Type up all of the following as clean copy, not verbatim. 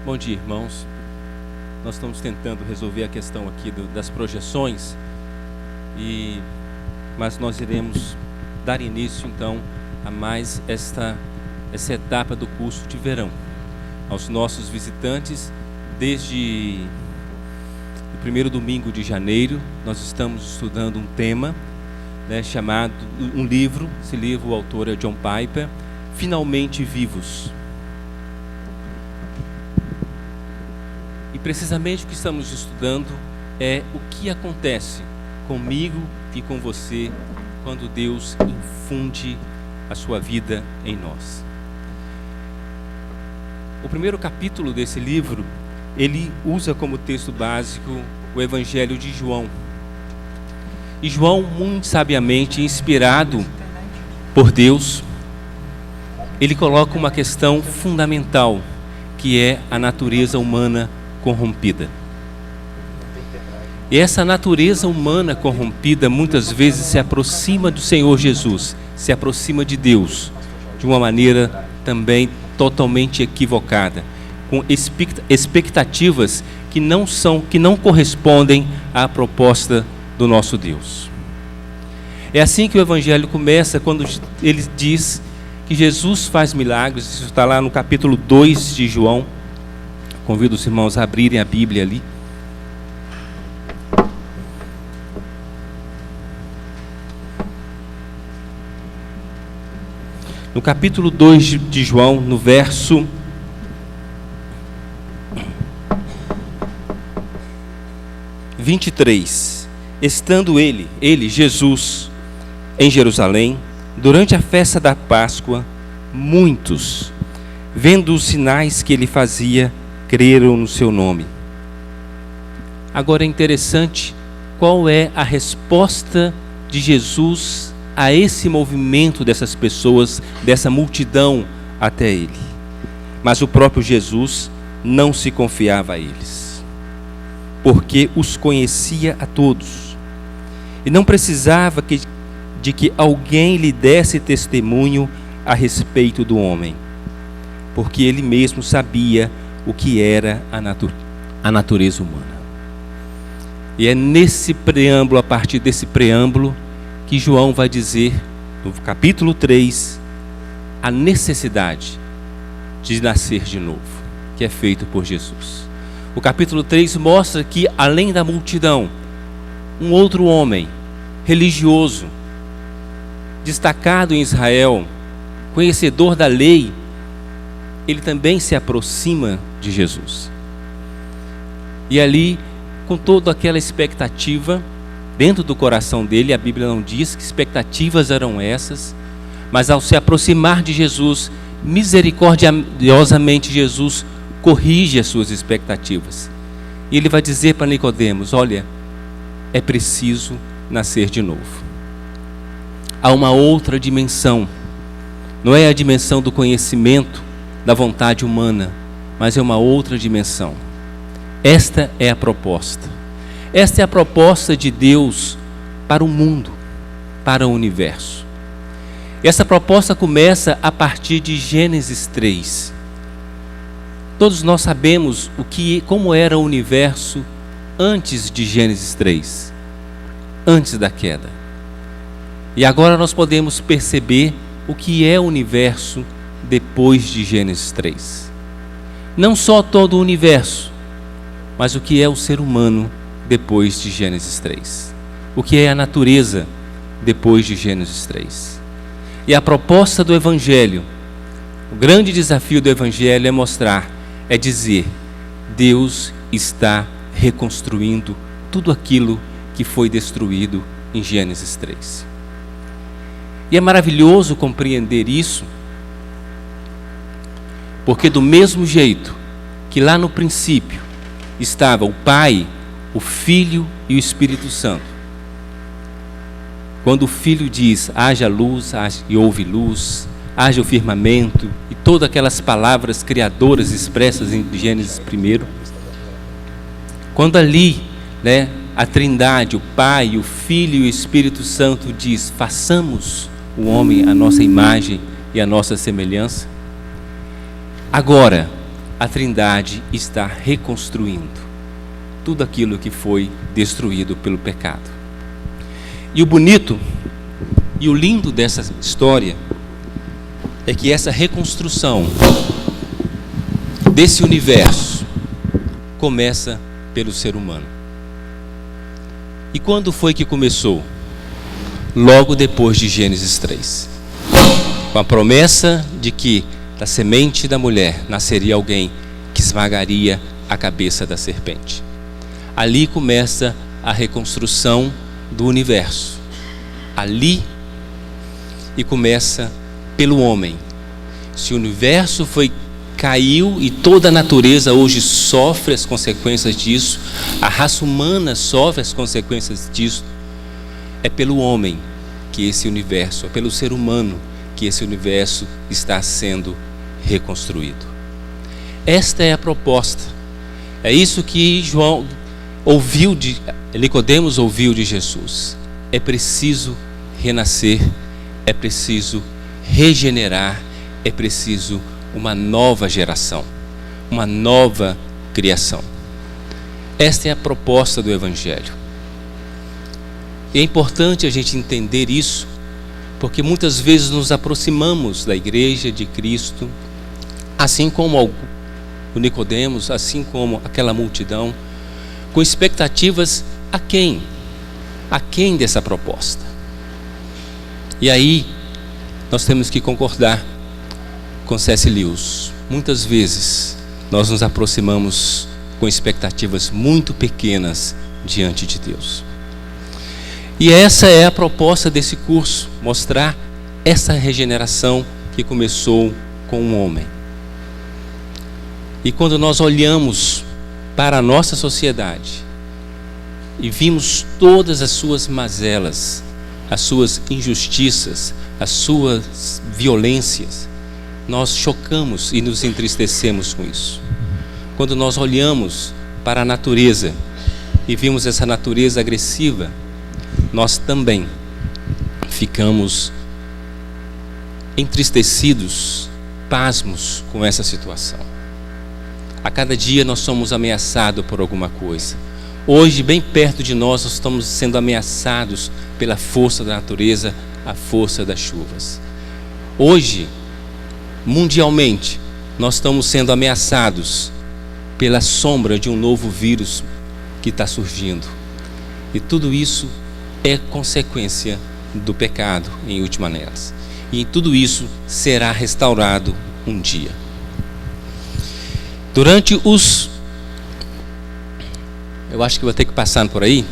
Bom dia, irmãos. Nós estamos tentando resolver a questão aqui das projeções, mas nós iremos dar início então a mais essa etapa do curso de verão. Aos nossos visitantes, desde o primeiro domingo de janeiro, nós estamos estudando um tema, chamado, um livro, esse livro o autor é John Piper, Finalmente Vivos. E precisamente o que estamos estudando é o que acontece comigo e com você quando Deus infunde a sua vida em nós. O primeiro capítulo desse livro, ele usa como texto básico o Evangelho de João. E João, muito sabiamente, inspirado por Deus, ele coloca uma questão fundamental, que é a natureza humana corrompida. E essa natureza humana corrompida muitas vezes se aproxima do Senhor Jesus, se aproxima de Deus, de uma maneira também totalmente equivocada, com expectativas que não correspondem à proposta do nosso Deus. É assim que o Evangelho começa, quando ele diz que Jesus faz milagres. Isso está lá no capítulo 2 de João. Convido os irmãos a abrirem a Bíblia ali. No capítulo 2 de João, no verso 23, estando ele, Jesus, em Jerusalém, durante a festa da Páscoa, muitos, vendo os sinais que ele fazia, creram no seu nome. Agora é interessante qual é a resposta de Jesus a esse movimento dessas pessoas, dessa multidão até ele. Mas o próprio Jesus não se confiava a eles, porque os conhecia a todos e não precisava de que alguém lhe desse testemunho a respeito do homem, porque ele mesmo sabia o que era a natureza humana. E é nesse preâmbulo, a partir desse preâmbulo, que João vai dizer, no capítulo 3, a necessidade de nascer de novo, que é feito por Jesus. O capítulo 3 mostra que, além da multidão, um outro homem religioso, destacado em Israel, conhecedor da lei, ele também se aproxima de Jesus. E ali, com toda aquela expectativa dentro do coração dele, a Bíblia não diz que expectativas eram essas, mas ao se aproximar de Jesus, misericordiosamente Jesus corrige as suas expectativas. E ele vai dizer para Nicodemos: olha, é preciso nascer de novo. Há uma outra dimensão, não é a dimensão do conhecimento, da vontade humana, mas é uma outra dimensão. Esta é a proposta. Esta é a proposta de Deus para o mundo, para o universo. Essa proposta começa a partir de Gênesis 3. Todos nós sabemos como era o universo antes de Gênesis 3, antes da queda. E agora nós podemos perceber o que é o universo depois de Gênesis 3. Não só todo o universo, mas o que é o ser humano depois de Gênesis 3. O que é a natureza depois de Gênesis 3. E a proposta do Evangelho, o grande desafio do Evangelho é dizer: Deus está reconstruindo tudo aquilo que foi destruído em Gênesis 3. E é maravilhoso compreender isso, porque do mesmo jeito que lá no princípio estava o Pai, o Filho e o Espírito Santo. Quando o Filho diz: haja luz, e houve luz, haja o firmamento, e todas aquelas palavras criadoras expressas em Gênesis 1. Quando ali, a Trindade, o Pai, o Filho e o Espírito Santo diz: façamos o homem à nossa imagem e à nossa semelhança. Agora, a Trindade está reconstruindo tudo aquilo que foi destruído pelo pecado. E o bonito e o lindo dessa história é que essa reconstrução desse universo começa pelo ser humano. E quando foi que começou? Logo depois de Gênesis 3. Com a promessa de que da semente da mulher nasceria alguém que esmagaria a cabeça da serpente. Ali começa a reconstrução do universo. Ali, e começa pelo homem. Se o universo caiu e toda a natureza hoje sofre as consequências disso, a raça humana sofre as consequências disso, é pelo homem que esse universo, é pelo ser humano que esse universo está sendo reconstruído. Esta é a proposta. É isso que Nicodemos ouviu de Jesus. É preciso renascer, é preciso regenerar, é preciso uma nova geração, uma nova criação. Esta é a proposta do Evangelho. E é importante a gente entender isso, porque muitas vezes nos aproximamos da igreja de Cristo, assim como o Nicodemos, assim como aquela multidão, com expectativas aquém dessa proposta. E aí nós temos que concordar com C.S. Lewis. Muitas vezes nós nos aproximamos com expectativas muito pequenas diante de Deus. E essa é a proposta desse curso, mostrar essa regeneração que começou com o homem. E quando nós olhamos para a nossa sociedade e vimos todas as suas mazelas, as suas injustiças, as suas violências, nós chocamos e nos entristecemos com isso. Quando nós olhamos para a natureza e vimos essa natureza agressiva, nós também ficamos entristecidos, pasmos com essa situação. A cada dia nós somos ameaçados por alguma coisa. Hoje, bem perto de nós estamos sendo ameaçados pela força da natureza, a força das chuvas. Hoje, mundialmente, nós estamos sendo ameaçados pela sombra de um novo vírus que está surgindo. E tudo isso é consequência do pecado, em última análise. E tudo isso será restaurado um dia. Eu acho que vou ter que passar por aí.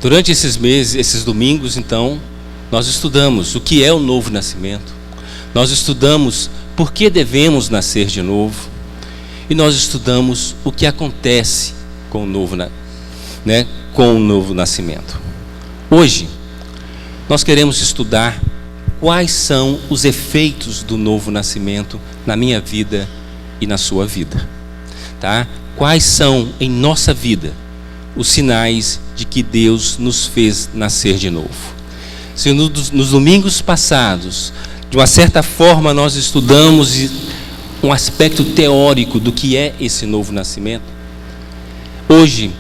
Durante esses meses, esses domingos, então, nós estudamos o que é o novo nascimento. Nós estudamos por que devemos nascer de novo. E nós estudamos o que acontece com o novo nascimento. Hoje, nós queremos estudar quais são os efeitos do novo nascimento na minha vida e na sua vida. Tá? Quais são em nossa vida os sinais de que Deus nos fez nascer de novo? Se nos domingos passados, de uma certa forma, nós estudamos um aspecto teórico do que é esse novo nascimento, hoje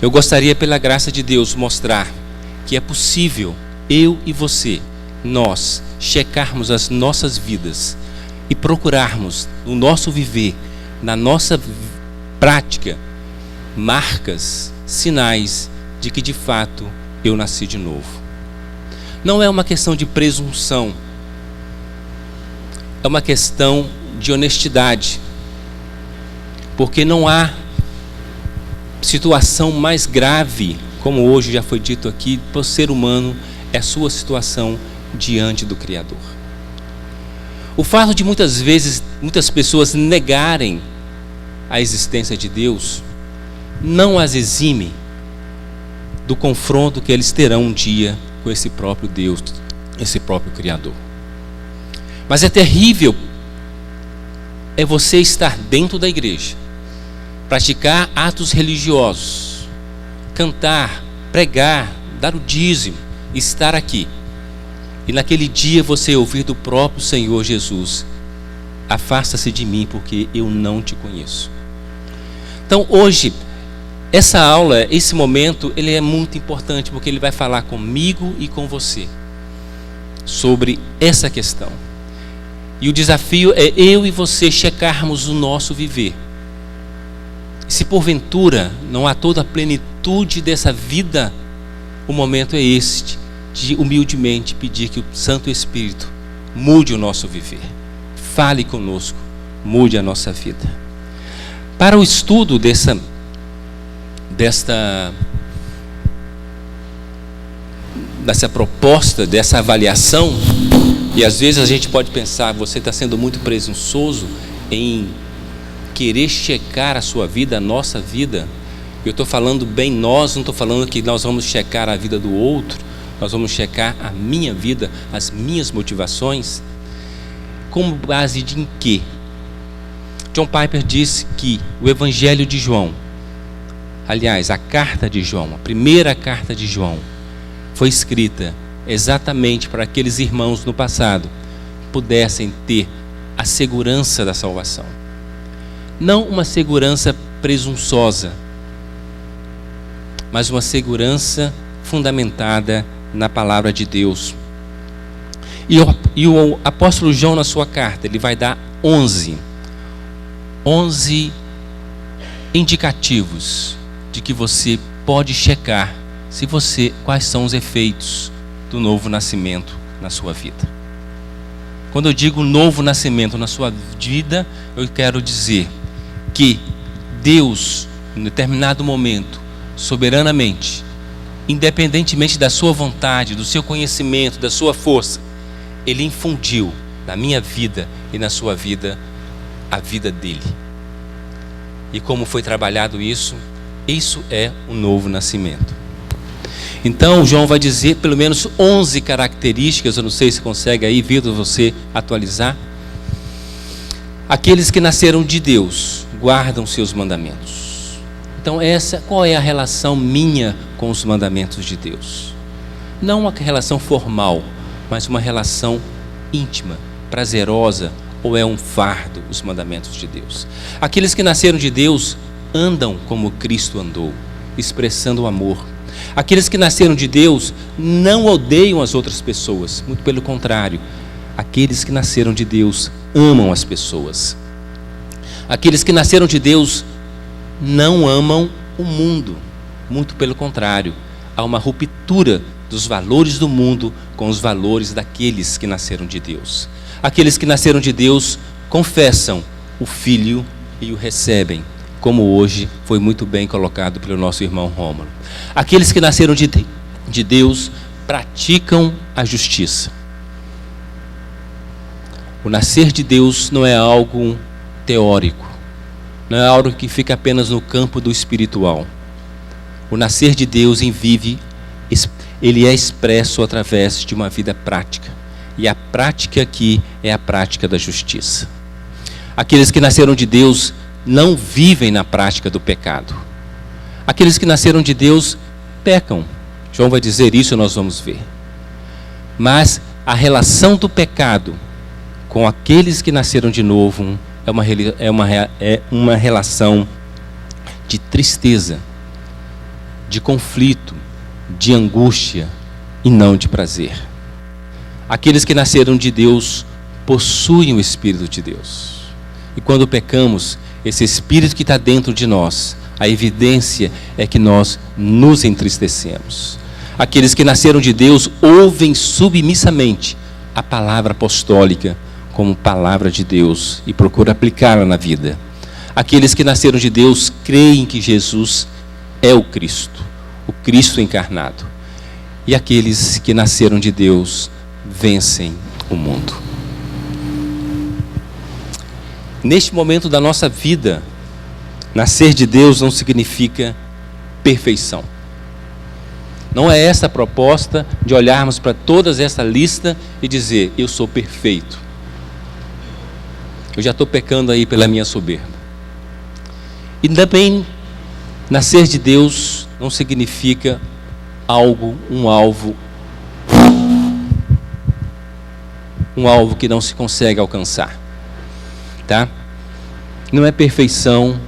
eu gostaria, pela graça de Deus, mostrar que é possível eu e você, nós, checarmos as nossas vidas e procurarmos no nosso viver, na nossa prática, marcas, sinais de que de fato eu nasci de novo. Não é uma questão de presunção, é uma questão de honestidade, porque não há situação mais grave, como hoje já foi dito aqui, para o ser humano, é a sua situação diante do Criador. O fato de muitas vezes, muitas pessoas negarem a existência de Deus, não as exime do confronto que eles terão um dia com esse próprio Deus, esse próprio Criador. Mas é terrível é você estar dentro da igreja, praticar atos religiosos, cantar, pregar, dar o dízimo, estar aqui. E naquele dia você ouvir do próprio Senhor Jesus: afasta-se de mim, porque eu não te conheço. Então hoje, essa aula, esse momento, ele é muito importante, porque ele vai falar comigo e com você sobre essa questão. E o desafio é eu e você checarmos o nosso viver. Se porventura não há toda a plenitude dessa vida, o momento é este, de humildemente pedir que o Santo Espírito mude o nosso viver. Fale conosco, mude a nossa vida. Para o estudo dessa proposta, dessa avaliação, e às vezes a gente pode pensar: você está sendo muito presunçoso em querer checar a sua vida, a nossa vida. Eu estou falando bem nós, não estou falando que nós vamos checar a vida do outro, nós vamos checar a minha vida, as minhas motivações. Com base em quê? John Piper disse que o Evangelho de João, aliás, a carta de João, a primeira carta de João, foi escrita exatamente para aqueles irmãos no passado pudessem ter a segurança da salvação. Não uma segurança presunçosa, mas uma fundamentada na palavra de Deus. E o apóstolo João, na sua carta, ele vai dar 11 indicativos de que você pode checar quais são os efeitos do novo nascimento na sua vida. Quando eu digo novo nascimento na sua vida, eu quero dizer que Deus, em determinado momento, soberanamente, independentemente da sua vontade, do seu conhecimento, da sua força, Ele infundiu na minha vida e na sua vida a vida dele. E como foi trabalhado isso é um novo nascimento. Então João vai dizer pelo menos 11 características. Eu não sei se consegue aí, Vitor, você atualizar. Aqueles que nasceram de Deus guardam seus mandamentos. Então qual é a relação minha com os mandamentos de Deus? Não uma relação formal, mas uma relação íntima, prazerosa, ou é um fardo os mandamentos de Deus? Aqueles que nasceram de Deus andam como Cristo andou, expressando o amor. Aqueles que nasceram de Deus não odeiam as outras pessoas, muito pelo contrário. Aqueles que nasceram de Deus amam as pessoas. Aqueles que nasceram de Deus não amam o mundo, muito pelo contrário. Há uma ruptura dos valores do mundo com os valores daqueles que nasceram de Deus. Aqueles que nasceram de Deus confessam o Filho e o recebem, como hoje foi muito bem colocado pelo nosso irmão Rômulo. Aqueles que nasceram de Deus praticam a justiça. O nascer de Deus não é algo teórico, não é algo que fica apenas no campo do espiritual. O nascer de Deus ele é expresso através de uma vida prática. E a prática aqui é a prática da justiça. Aqueles que nasceram de Deus não vivem na prática do pecado. Aqueles que nasceram de Deus pecam. João vai dizer isso e nós vamos ver. Mas a relação do pecado com aqueles que nasceram de novo é uma relação de tristeza, de conflito, de angústia e não de prazer. Aqueles que nasceram de Deus possuem o Espírito de Deus. E quando pecamos, esse Espírito que está dentro de nós, a evidência é que nós nos entristecemos. Aqueles que nasceram de Deus ouvem submissamente a palavra apostólica como palavra de Deus e procuram aplicá-la na vida. Aqueles que nasceram de Deus creem que Jesus é o Cristo encarnado. E aqueles que nasceram de Deus vencem o mundo. Neste momento da nossa vida, nascer de Deus não significa perfeição. Não é essa a proposta de olharmos para toda essa lista e dizer: eu sou perfeito. Eu já estou pecando aí pela minha soberba. E também, nascer de Deus não significa um alvo que não se consegue alcançar, tá? Não é perfeição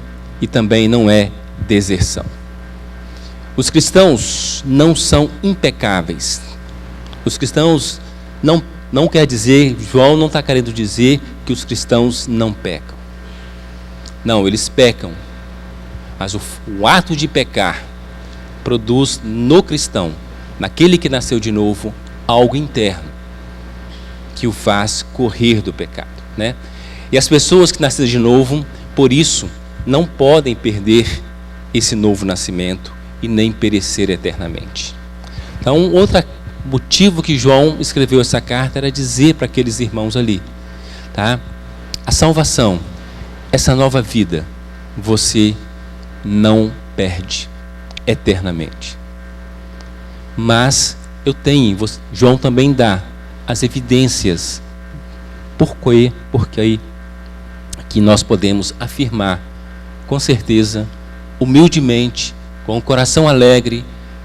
e também não é deserção. Os cristãos não são impecáveis. Os cristãos não quer dizer, João não está querendo dizer que os cristãos não pecam. Não, eles pecam. Mas o ato de pecar produz no cristão, naquele que nasceu de novo, algo interno que o faz correr do pecado, né? E as pessoas que nasceram de novo, por isso, não podem perder esse novo nascimento e nem perecer eternamente. Então, outro motivo que João escreveu essa carta era dizer para aqueles irmãos ali, tá? A salvação, essa nova vida, você não perde eternamente. Mas João também dá as evidências porque que nós podemos afirmar com certeza, humildemente, com o coração alegre,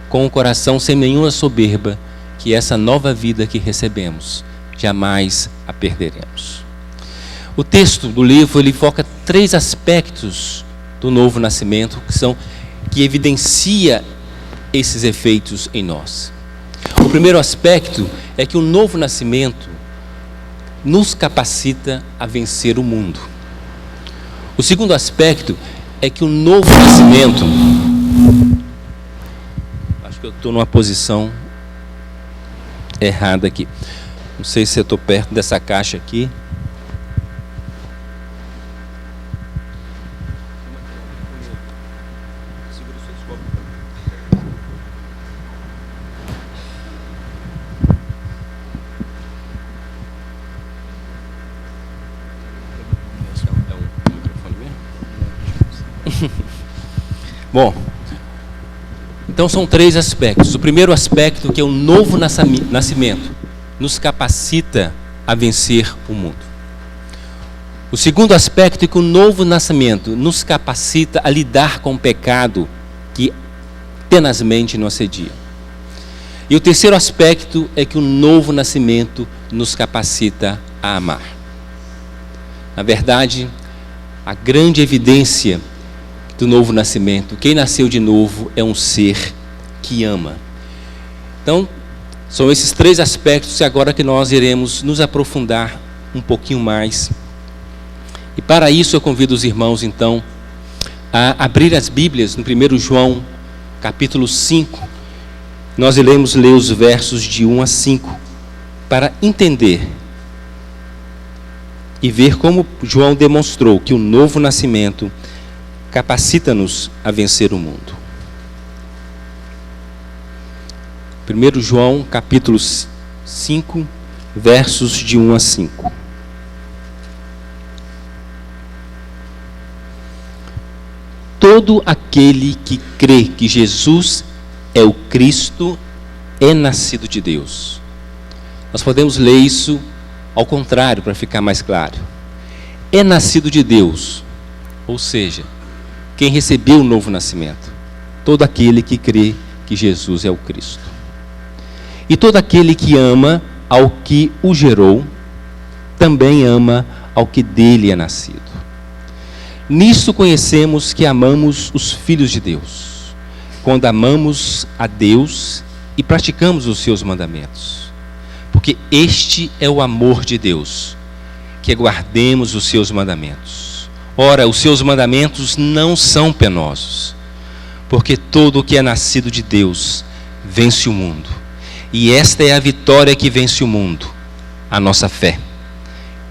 com o coração sem nenhuma soberba, que essa nova vida que recebemos, jamais a perderemos. O texto do livro, ele foca 3 aspectos do novo nascimento, que evidencia esses efeitos em nós. O primeiro aspecto é que o novo nascimento nos capacita a vencer o mundo. O segundo aspecto é que o novo nascimento... Acho que eu estou numa posição errada aqui. Não sei se eu estou perto dessa caixa aqui. Bom, então são 3 aspectos. O primeiro aspecto, que é o novo nascimento, nos capacita a vencer o mundo. O segundo aspecto é que o novo nascimento nos capacita a lidar com o pecado que tenazmente nos assedia. E o terceiro aspecto é que o novo nascimento nos capacita a amar. Na verdade, a grande evidência do novo nascimento, quem nasceu de novo é um ser que ama. Então, são esses 3 aspectos agora que nós iremos nos aprofundar um pouquinho mais. E para isso eu convido os irmãos, então, a abrir as Bíblias no 1 João, capítulo 5. Nós iremos ler os versos de 1 a 5, para entender e ver como João demonstrou que o novo nascimento capacita-nos a vencer o mundo. 1 João, capítulo 5, versos de 1 a 5. Todo aquele que crê que Jesus é o Cristo é nascido de Deus. Nós podemos ler isso ao contrário, para ficar mais claro. É nascido de Deus, ou seja, quem recebeu o novo nascimento, todo aquele que crê que Jesus é o Cristo. E todo aquele que ama ao que o gerou, também ama ao que dele é nascido. Nisso conhecemos que amamos os filhos de Deus, quando amamos a Deus e praticamos os seus mandamentos. Porque este é o amor de Deus, que guardemos os seus mandamentos. Ora, os seus mandamentos não são penosos, porque todo o que é nascido de Deus vence o mundo. E esta é a vitória que vence o mundo, a nossa fé.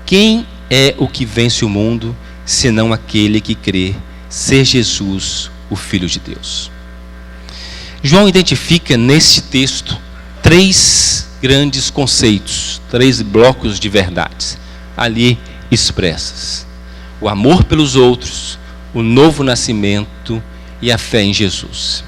Quem é o que vence o mundo, senão aquele que crê ser Jesus, o Filho de Deus? João identifica neste texto 3 grandes conceitos, 3 blocos de verdades ali expressas: o amor pelos outros, o novo nascimento e a fé em Jesus.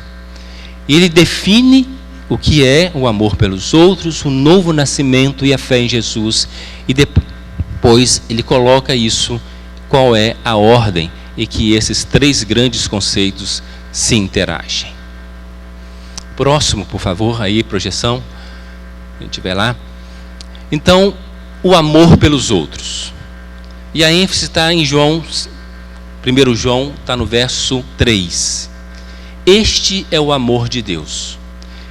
Ele define o que é o amor pelos outros, o novo nascimento e a fé em Jesus, e depois ele coloca isso qual é a ordem em que esses três grandes conceitos se interagem. Próximo, por favor, aí, projeção. Quem estiver lá. Então, o amor pelos outros. E a ênfase está em João, 1 João, está no verso 3. Este é o amor de Deus,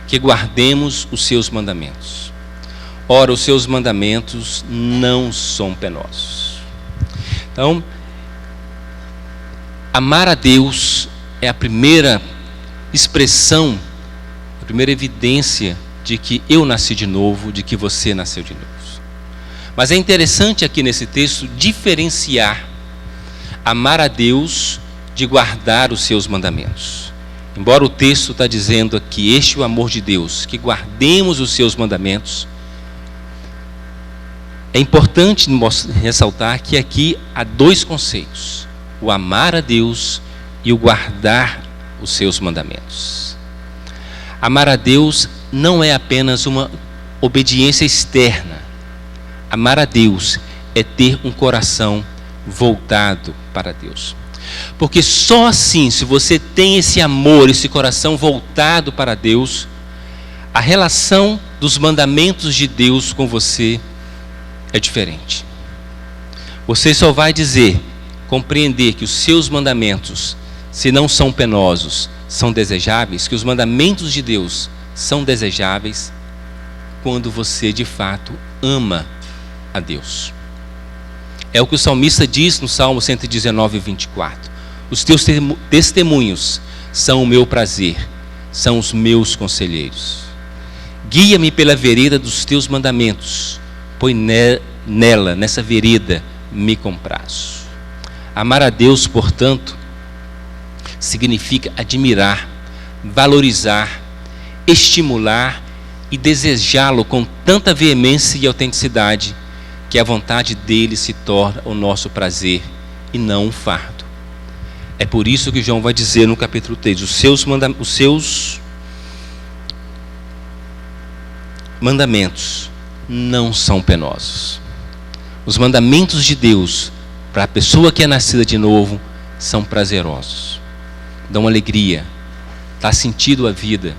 que guardemos os seus mandamentos. Ora, os seus mandamentos não são penosos. Então, amar a Deus é a primeira expressão, a primeira evidência de que eu nasci de novo, de que você nasceu de novo. Mas é interessante aqui nesse texto diferenciar amar a Deus de guardar os seus mandamentos. Embora o texto está dizendo aqui, este é o amor de Deus, que guardemos os seus mandamentos, é importante ressaltar que aqui há dois conceitos: o amar a Deus e o guardar os seus mandamentos. Amar a Deus não é apenas uma obediência externa. Amar a Deus é ter um coração voltado para Deus. Porque só assim, se você tem esse amor, esse coração voltado para Deus, a relação dos mandamentos de Deus com você é diferente. Você só vai compreender que os seus mandamentos, se não são penosos, são desejáveis, que os mandamentos de Deus são desejáveis, quando você de fato ama a Deus. É o que o salmista diz no Salmo 119, 24. Os teus testemunhos são o meu prazer, são os meus conselheiros. Guia-me pela vereda dos teus mandamentos, pois nessa vereda, me comprazo. Amar a Deus, portanto, significa admirar, valorizar, estimular e desejá-lo com tanta veemência e autenticidade que a vontade dele se torna o nosso prazer e não um fardo. É por isso que João vai dizer no capítulo 3, os seus mandamentos não são penosos. Os mandamentos de Deus, para a pessoa que é nascida de novo, são prazerosos, dão alegria, dá sentido à vida.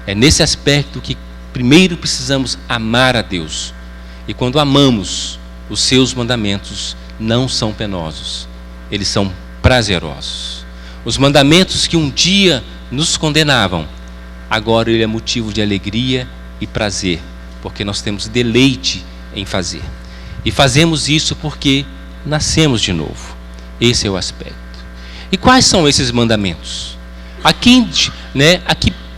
É nesse aspecto que primeiro precisamos amar a Deus. E quando amamos, os seus mandamentos não são penosos, eles são prazerosos. Os mandamentos que um dia nos condenavam, agora ele é motivo de alegria e prazer, porque nós temos deleite em fazer. E fazemos isso porque nascemos de novo. Esse é o aspecto. E quais são esses mandamentos? Aqui,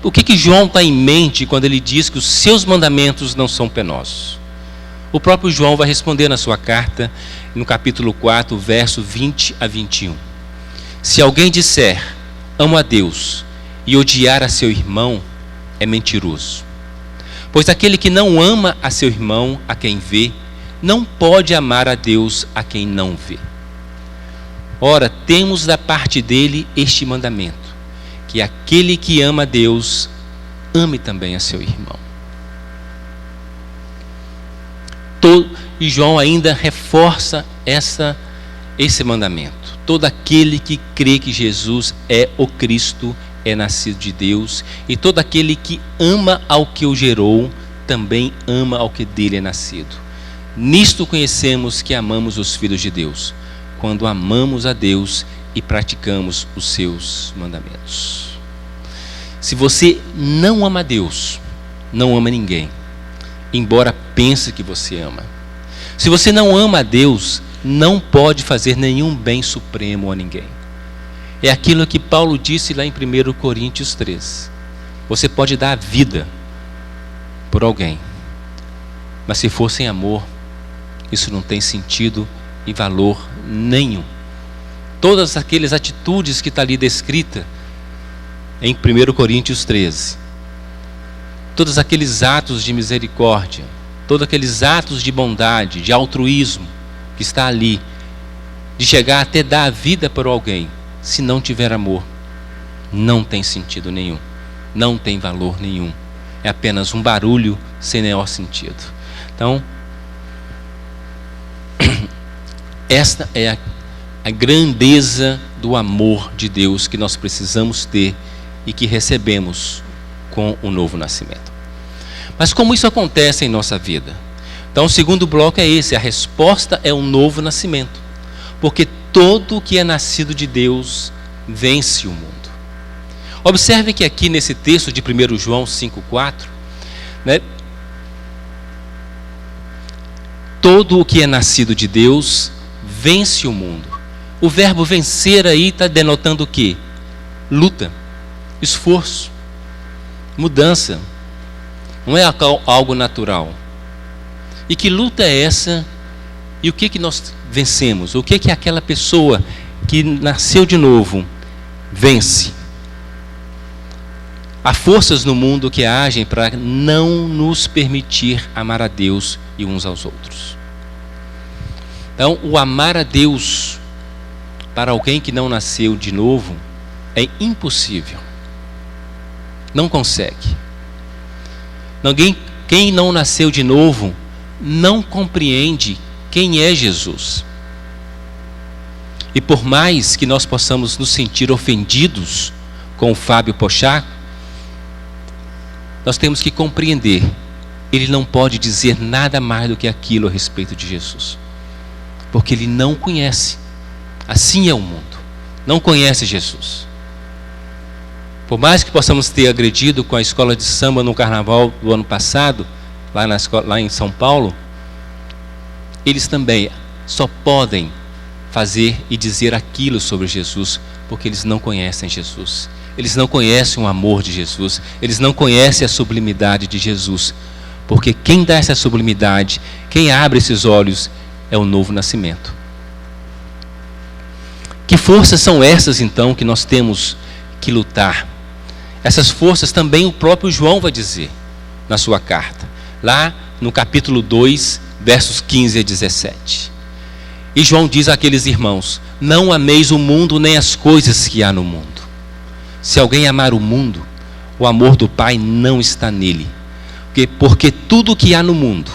o que João está em mente quando ele diz que os seus mandamentos não são penosos? O próprio João vai responder na sua carta, no capítulo 4, verso 20 a 21. Se alguém disser, amo a Deus, e odiar a seu irmão, é mentiroso. Pois aquele que não ama a seu irmão, a quem vê, não pode amar a Deus a quem não vê. Ora, temos da parte dele este mandamento, que aquele que ama a Deus, ame também a seu irmão. E João ainda reforça esse mandamento. Todo aquele que crê que Jesus é o Cristo é nascido de Deus, e todo aquele que ama ao que o gerou, também ama ao que dele é nascido. Nisto conhecemos que amamos os filhos de Deus, quando amamos a Deus e praticamos os seus mandamentos. Se você não ama a Deus, não ama ninguém, embora pense que você ama. Se você não ama a Deus, não pode fazer nenhum bem supremo a ninguém. É aquilo que Paulo disse lá em 1 Coríntios 3. Você pode dar a vida por alguém, mas se for sem amor, isso não tem sentido e valor nenhum. Todas aquelas atitudes que está ali descrita em 1 Coríntios 13, todos aqueles atos de misericórdia, todos aqueles atos de bondade, de altruísmo que está ali, de chegar até dar a vida por alguém, se não tiver amor, não tem sentido nenhum, não tem valor nenhum, é apenas um barulho sem nenhum sentido. Então, esta é a a grandeza do amor de Deus que nós precisamos ter e que recebemos com o novo nascimento. Mas como isso acontece em nossa vida? Então o segundo bloco é esse, a resposta é um novo nascimento. Porque todo que é nascido de Deus vence o mundo. Observe que aqui nesse texto de 1 João 5,4, né, todo o que é nascido de Deus vence o mundo. O verbo vencer aí está denotando o quê? Luta, esforço, mudança. Não é algo natural. E que luta é essa? E o que nós vencemos? O que aquela pessoa que nasceu de novo vence? Há forças no mundo que agem para não nos permitir amar a Deus e uns aos outros. Então, o amar a Deus para alguém que não nasceu de novo é impossível. Não consegue. Quem não nasceu de novo não compreende quem é Jesus. E por mais que nós possamos nos sentir ofendidos com o Fábio Pochá, nós temos que compreender, ele não pode dizer nada mais do que aquilo a respeito de Jesus, porque ele não conhece. Assim é o mundo, não conhece Jesus. Por mais que possamos ter agredido com a escola de samba no carnaval do ano passado, lá em São Paulo, eles também só podem fazer e dizer aquilo sobre Jesus, porque eles não conhecem Jesus. Eles não conhecem o amor de Jesus. Eles não conhecem a sublimidade de Jesus. Porque quem dá essa sublimidade, quem abre esses olhos, é o novo nascimento. Que forças são essas, então, que nós temos que lutar? Essas forças também o próprio João vai dizer na sua carta. Lá no capítulo 2, versos 15 a 17. E João diz àqueles irmãos: não ameis o mundo nem as coisas que há no mundo. Se alguém amar o mundo, o amor do Pai não está nele. Porque tudo o que há no mundo,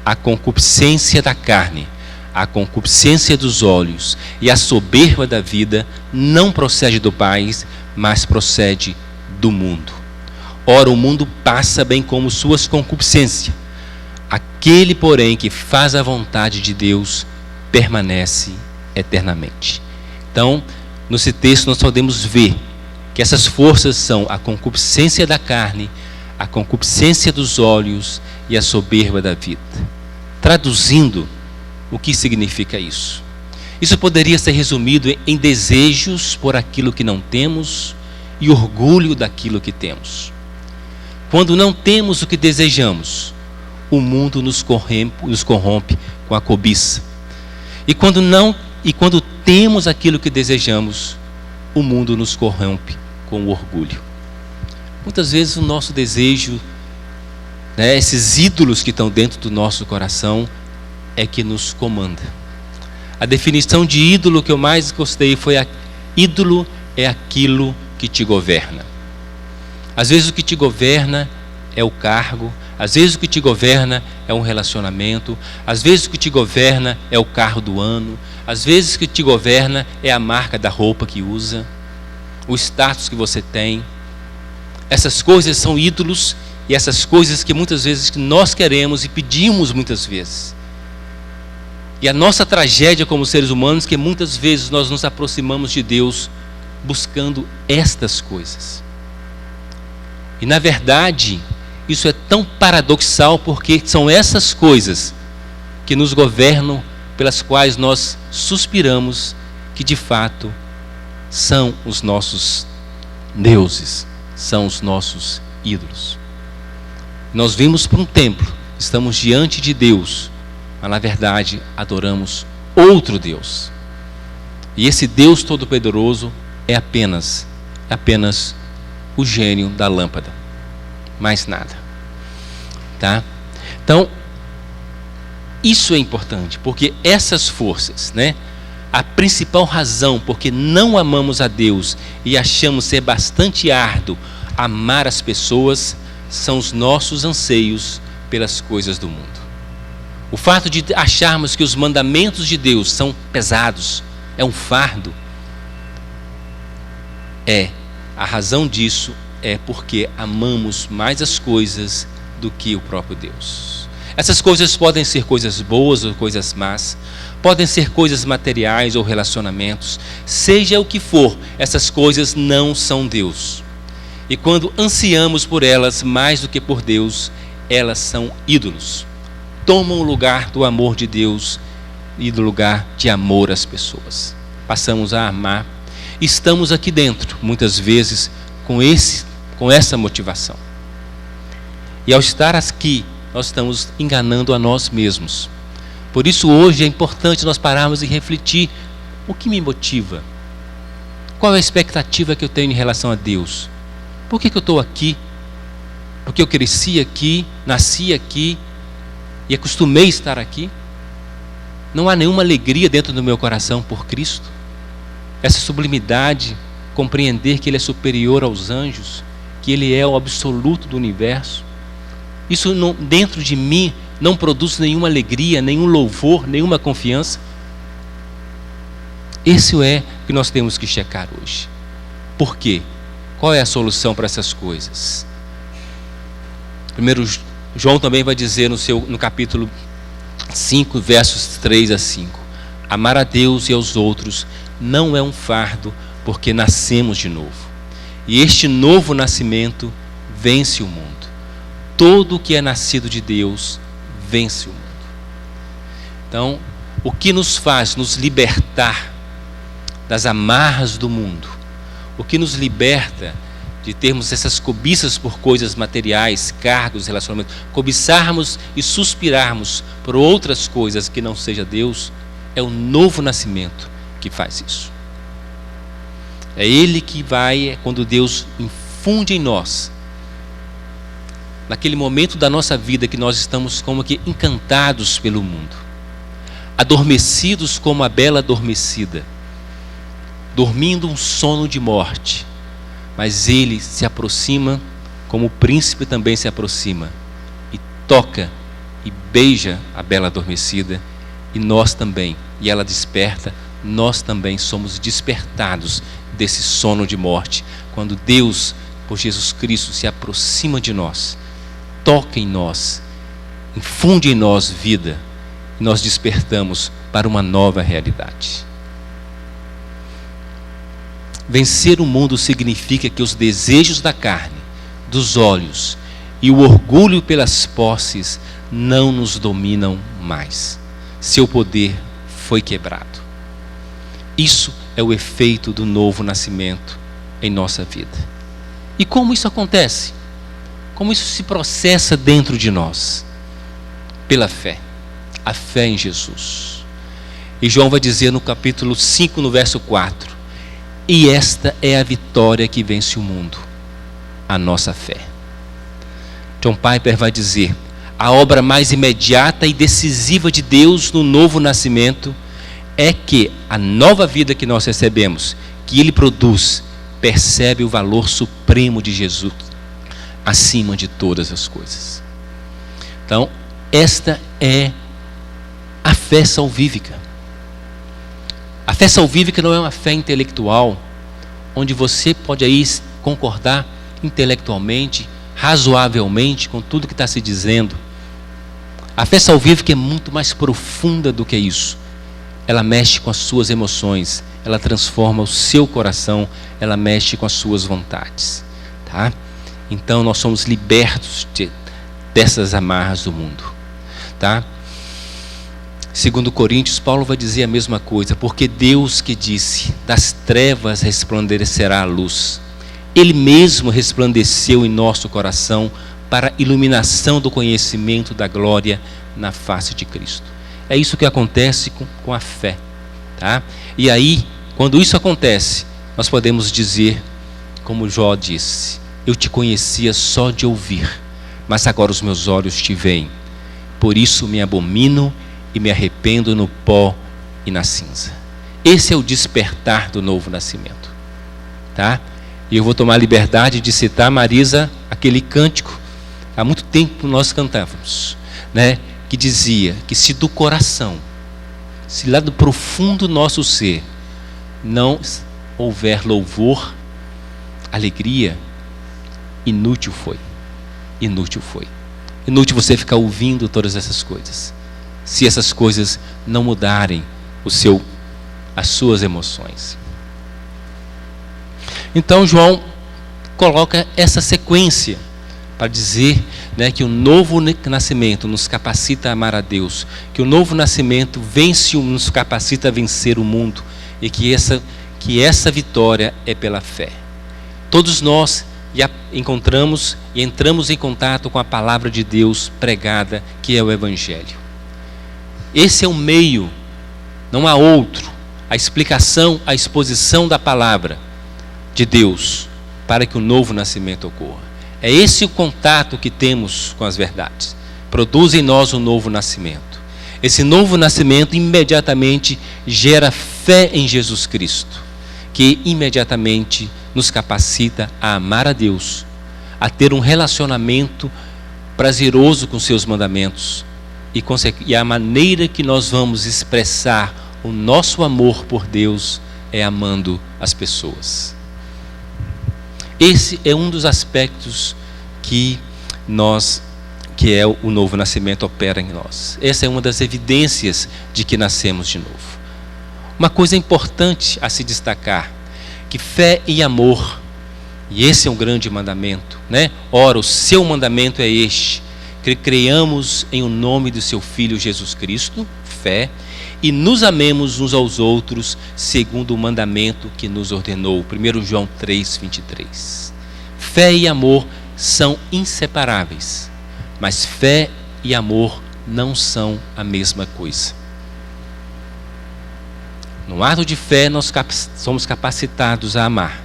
a concupiscência da carne, a concupiscência dos olhos e a soberba da vida, não procede do Pai, mas procede do mundo. Ora, o mundo passa bem como suas concupiscências. Aquele, porém, que faz a vontade de Deus, permanece eternamente. Então, nesse texto nós podemos ver que essas forças são a concupiscência da carne, a concupiscência dos olhos e a soberba da vida. Traduzindo, o que significa isso? Isso poderia ser resumido em desejos por aquilo que não temos e orgulho daquilo que temos. Quando não temos o que desejamos, o mundo nos corrompe com a cobiça. E quando temos aquilo que desejamos, o mundo nos corrompe com o orgulho. Muitas vezes o nosso desejo, esses ídolos que estão dentro do nosso coração, é que nos comanda. A definição de ídolo que eu mais gostei foi: ídolo é aquilo que te governa. Às vezes o que te governa é o cargo, às vezes o que te governa é um relacionamento, às vezes o que te governa é o carro do ano, às vezes o que te governa é a marca da roupa que usa, o status que você tem. Essas coisas são ídolos, e essas coisas que muitas vezes nós queremos e pedimos muitas vezes. E a nossa tragédia como seres humanos é que muitas vezes nós nos aproximamos de Deus buscando estas coisas. E na verdade, isso é tão paradoxal, porque são essas coisas que nos governam, pelas quais nós suspiramos, que de fato são os nossos deuses, são os nossos ídolos. Nós vimos para um templo, estamos diante de Deus, mas na verdade adoramos outro Deus. E esse Deus Todo-Poderoso é apenas o gênio da lâmpada, mais nada, tá? Então, isso é importante, porque essas forças, a principal razão porque não amamos a Deus e achamos ser bastante árduo amar as pessoas, são os nossos anseios pelas coisas do mundo. O fato de acharmos que os mandamentos de Deus são pesados, é um fardo? A razão disso é porque amamos mais as coisas do que o próprio Deus. Essas coisas podem ser coisas boas ou coisas más, podem ser coisas materiais ou relacionamentos, seja o que for, essas coisas não são Deus. E quando ansiamos por elas mais do que por Deus, elas são ídolos. Tomam o lugar do amor de Deus e do lugar de amor às pessoas. Passamos a amar. Estamos aqui dentro, muitas vezes, com essa motivação. E ao estar aqui, nós estamos enganando a nós mesmos. Por isso hoje é importante nós pararmos e refletir: o que me motiva? Qual é a expectativa que eu tenho em relação a Deus? Por que eu estou aqui? Porque eu cresci aqui, nasci aqui e acostumei a estar aqui? Não há nenhuma alegria dentro do meu coração por Cristo? Essa sublimidade, compreender que Ele é superior aos anjos, que Ele é o absoluto do universo. Isso não, dentro de mim não produz nenhuma alegria, nenhum louvor, nenhuma confiança. Isso é o que nós temos que checar hoje. Por quê? Qual é a solução para essas coisas? Primeiro, João também vai dizer no capítulo 5, versos 3 a 5. Amar a Deus e aos outros não é um fardo, porque nascemos de novo. E este novo nascimento vence o mundo. Todo o que é nascido de Deus vence o mundo. Então, o que nos faz nos libertar das amarras do mundo, o que nos liberta de termos essas cobiças por coisas materiais, cargos, relacionamentos, cobiçarmos e suspirarmos por outras coisas que não seja Deus, é o novo nascimento que faz isso. É Ele que vai, quando Deus infunde em nós, naquele momento da nossa vida que nós estamos como que encantados pelo mundo, adormecidos como a bela adormecida, dormindo um sono de morte, mas Ele se aproxima, como o príncipe também se aproxima, e toca e beija a bela adormecida, e nós também, e ela desperta, nós também somos despertados desse sono de morte, quando Deus, por Jesus Cristo, se aproxima de nós, toca em nós, infunde em nós vida, e nós despertamos para uma nova realidade. Vencer o mundo significa que os desejos da carne, dos olhos e o orgulho pelas posses não nos dominam mais. Seu poder foi quebrado. Isso é o efeito do novo nascimento em nossa vida. E como isso acontece? Como isso se processa dentro de nós? Pela fé. A fé em Jesus. E João vai dizer no capítulo 5, no verso 4: e esta é a vitória que vence o mundo, a nossa fé. John Piper vai dizer: a obra mais imediata e decisiva de Deus no novo nascimento é que a nova vida que nós recebemos, que Ele produz, percebe o valor supremo de Jesus acima de todas as coisas. Então, esta é a fé salvífica. A fé salvífica não é uma fé intelectual, onde você pode aí concordar intelectualmente, razoavelmente com tudo que está se dizendo. A fé salvífica é muito mais profunda do que isso. Ela mexe com as suas emoções, ela transforma o seu coração, ela mexe com as suas vontades, tá? Então nós somos libertos dessas amarras do mundo, tá? Segundo Coríntios, Paulo vai dizer a mesma coisa: porque Deus que disse, das trevas resplandecerá a luz, Ele mesmo resplandeceu em nosso coração para a iluminação do conhecimento da glória na face de Cristo. É isso que acontece com a fé, tá? E aí, quando isso acontece, nós podemos dizer, como Jó disse: eu te conhecia só de ouvir, mas agora os meus olhos te veem. Por isso me abomino e me arrependo no pó e na cinza. Esse é o despertar do novo nascimento, tá? E eu vou tomar a liberdade de citar, Marisa, aquele cântico, há muito tempo nós cantávamos, né? Que dizia que se do coração, se lá do profundo nosso ser, não houver louvor, alegria, inútil foi. Inútil foi. Inútil você ficar ouvindo todas essas coisas, se essas coisas não mudarem as suas emoções. Então João coloca essa sequência para dizer, né, que o novo nascimento nos capacita a amar a Deus, que o novo nascimento nos capacita a vencer o mundo, e que essa vitória é pela fé. Todos nós encontramos e entramos em contato com a palavra de Deus pregada, que é o Evangelho. Esse é o meio, não há outro, a explicação, a exposição da palavra de Deus para que o novo nascimento ocorra. É esse o contato que temos com as verdades. Produz em nós um novo nascimento. Esse novo nascimento imediatamente gera fé em Jesus Cristo, que imediatamente nos capacita a amar a Deus, a ter um relacionamento prazeroso com seus mandamentos, e a maneira que nós vamos expressar o nosso amor por Deus é amando as pessoas. Esse é um dos aspectos que é o novo nascimento opera em nós. Essa é uma das evidências de que nascemos de novo. Uma coisa importante a se destacar, que fé e amor, e esse é um grande mandamento, né? Ora, o seu mandamento é este, que creiamos em o nome do seu Filho Jesus Cristo, fé, e nos amemos uns aos outros, segundo o mandamento que nos ordenou. 1 João 3:23. Fé e amor são inseparáveis, mas fé e amor não são a mesma coisa. No ato de fé, nós somos capacitados a amar.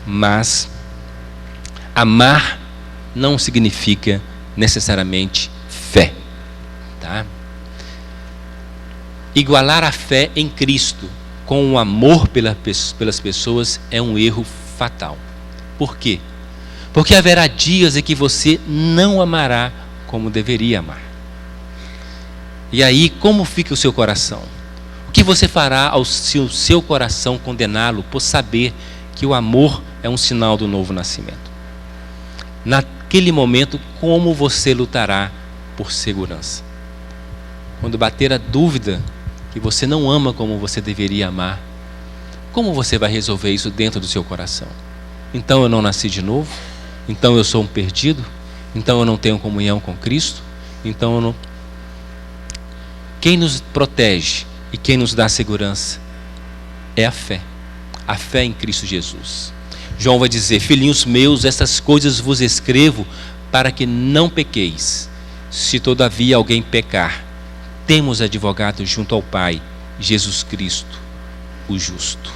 Mas amar não significa necessariamente fé. Tá? Igualar a fé em Cristo com o amor pelas pessoas é um erro fatal. Por quê? Porque haverá dias em que você não amará como deveria amar. E aí, como fica o seu coração? O que você fará se o seu coração condená-lo por saber que o amor é um sinal do novo nascimento? Naquele momento, como você lutará por segurança? Quando bater a dúvida que você não ama como você deveria amar, como você vai resolver isso dentro do seu coração? Então eu não nasci de novo? Então eu sou um perdido? Então eu não tenho comunhão com Cristo? Então eu não... Quem nos protege e quem nos dá segurança é a fé em Cristo Jesus. João vai dizer: filhinhos meus, essas coisas vos escrevo para que não pequeis. Se todavia alguém pecar, temos advogado junto ao Pai, Jesus Cristo, o justo.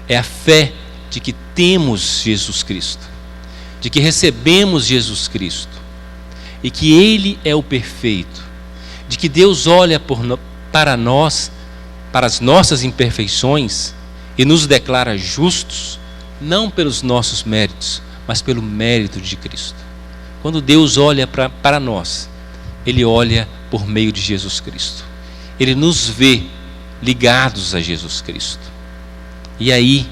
É a fé de que temos Jesus Cristo, de que recebemos Jesus Cristo, e que Ele é o perfeito, de que Deus olha para nós, para as nossas imperfeições, e nos declara justos, não pelos nossos méritos, mas pelo mérito de Cristo. Quando Deus olha para nós, Ele olha por meio de Jesus Cristo. Ele nos vê ligados a Jesus Cristo. E aí,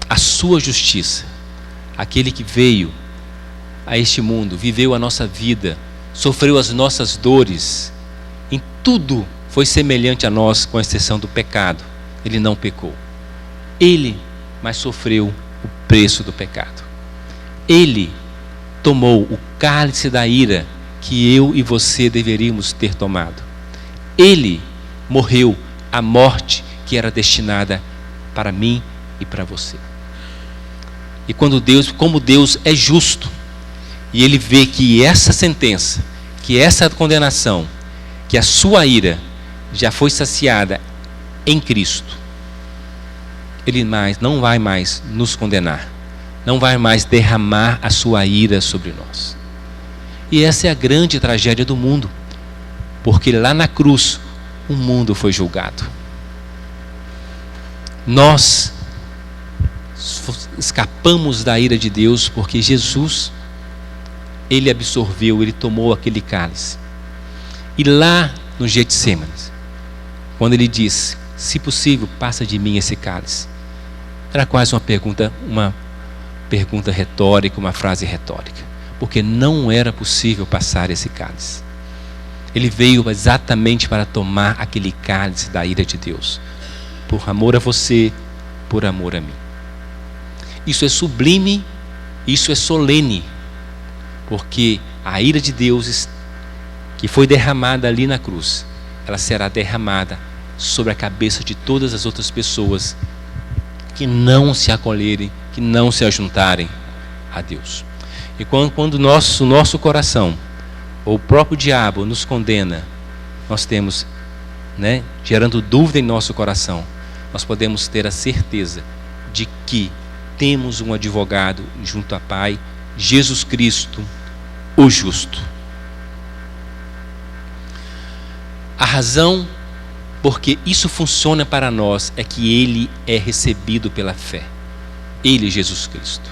a sua justiça, aquele que veio a este mundo, viveu a nossa vida, sofreu as nossas dores, em tudo foi semelhante a nós, com exceção do pecado. Ele não pecou. Ele, mas sofreu o preço do pecado. Ele tomou o cálice da ira que eu e você deveríamos ter tomado. Ele morreu a morte que era destinada para mim e para você. E como Deus é justo, e Ele vê que essa sentença, que essa condenação, que a sua ira já foi saciada em Cristo, Ele não vai mais nos condenar, não vai mais derramar a sua ira sobre nós. E essa é a grande tragédia do mundo, porque lá na cruz o mundo foi julgado. Nós escapamos da ira de Deus porque Jesus, Ele absorveu, Ele tomou aquele cálice. E lá no Getsêmanes, quando Ele diz: se possível, passa de mim esse cálice. Era quase uma pergunta retórica, uma frase retórica, porque não era possível passar esse cálice. Ele veio exatamente para tomar aquele cálice da ira de Deus, por amor a você, por amor a mim. Isso é sublime, isso é solene, porque a ira de Deus que foi derramada ali na cruz, ela será derramada sobre a cabeça de todas as outras pessoas que não se acolherem, que não se ajuntarem a Deus. E quando o nosso coração, ou o próprio diabo nos condena, nós temos, gerando dúvida em nosso coração, nós podemos ter a certeza de que temos um advogado junto a Pai, Jesus Cristo, o justo. A razão porque isso funciona para nós é que ele é recebido pela fé. Ele, Jesus Cristo.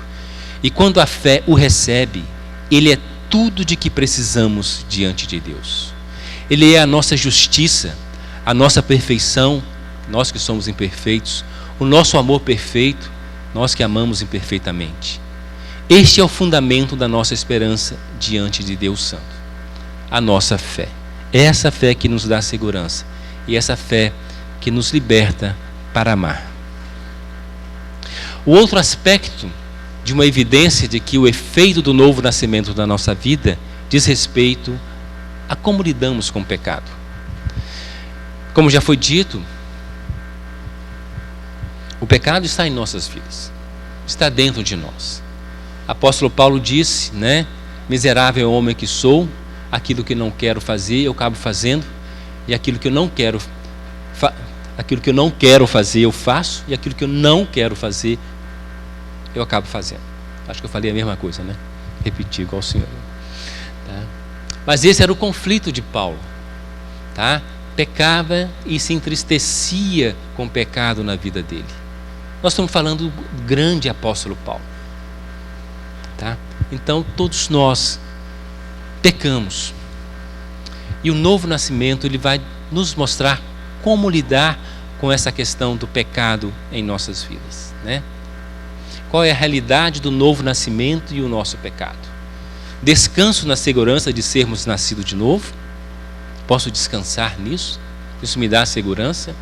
E quando a fé o recebe, ele é tudo de que precisamos diante de Deus. Ele é a nossa justiça, a nossa perfeição, nós que somos imperfeitos, o nosso amor perfeito, nós que amamos imperfeitamente. Este é o fundamento da nossa esperança diante de Deus Santo. A nossa fé. É essa fé que nos dá segurança. E essa fé que nos liberta para amar. O outro aspecto de uma evidência de que o efeito do novo nascimento da nossa vida diz respeito a como lidamos com o pecado. Como já foi dito, o pecado está em nossas vidas, está dentro de nós. Apóstolo Paulo disse, miserável homem que sou, aquilo que não quero fazer eu acabo fazendo, e aquilo que eu não quero fazer eu faço, e aquilo que eu não quero fazer eu acabo fazendo. Acho que eu falei a mesma coisa, Repeti igual o senhor. Tá? Mas esse era o conflito de Paulo. Tá? Pecava e se entristecia com o pecado na vida dele. Nós estamos falando do grande apóstolo Paulo. Tá? Então todos nós pecamos. E o novo nascimento ele vai nos mostrar como lidar com essa questão do pecado em nossas vidas. Qual é a realidade do novo nascimento e o nosso pecado? Descanso na segurança de sermos nascidos de novo? Posso descansar nisso? Isso me dá segurança?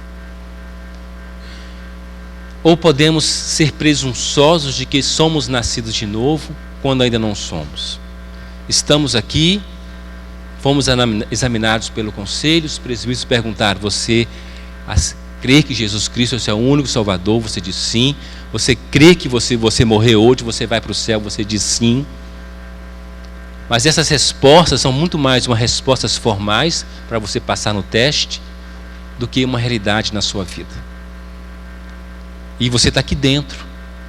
Ou podemos ser presunçosos de que somos nascidos de novo quando ainda não somos? Estamos aqui, fomos examinados pelo conselho, os presbíteros perguntaram: você crê que Jesus Cristo é o único Salvador? Você diz sim. Você crê que você morreu hoje, você vai para o céu? Você diz sim. Mas essas respostas são muito mais uma respostas formais para você passar no teste do que uma realidade na sua vida. E você está aqui dentro,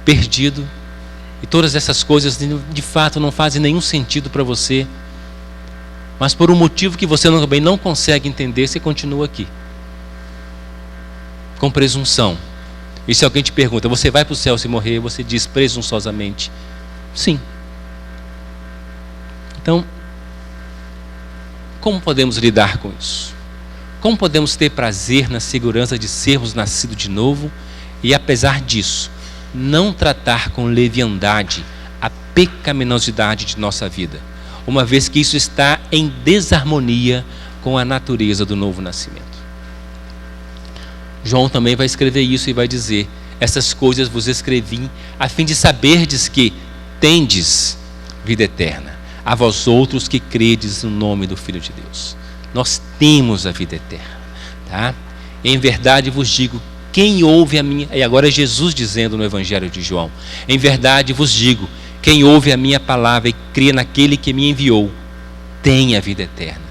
perdido, e todas essas coisas de fato não fazem nenhum sentido para você, mas por um motivo que você também não consegue entender, você continua aqui com presunção. E se alguém te pergunta: você vai para o céu se morrer? Você diz presunçosamente sim. Então, como podemos lidar com isso? Como podemos ter prazer na segurança de sermos nascidos de novo e, apesar disso, não tratar com leviandade a pecaminosidade de nossa vida, uma vez que isso está em desarmonia com a natureza do novo nascimento? João também vai escrever isso e vai dizer: essas coisas vos escrevi a fim de saberdes que tendes vida eterna, a vós outros que credes no nome do Filho de Deus. Nós temos a vida eterna, tá? Em verdade vos digo, quem ouve a minha... E agora é Jesus dizendo no Evangelho de João: em verdade vos digo, quem ouve a minha palavra e crê naquele que me enviou, tem a vida eterna.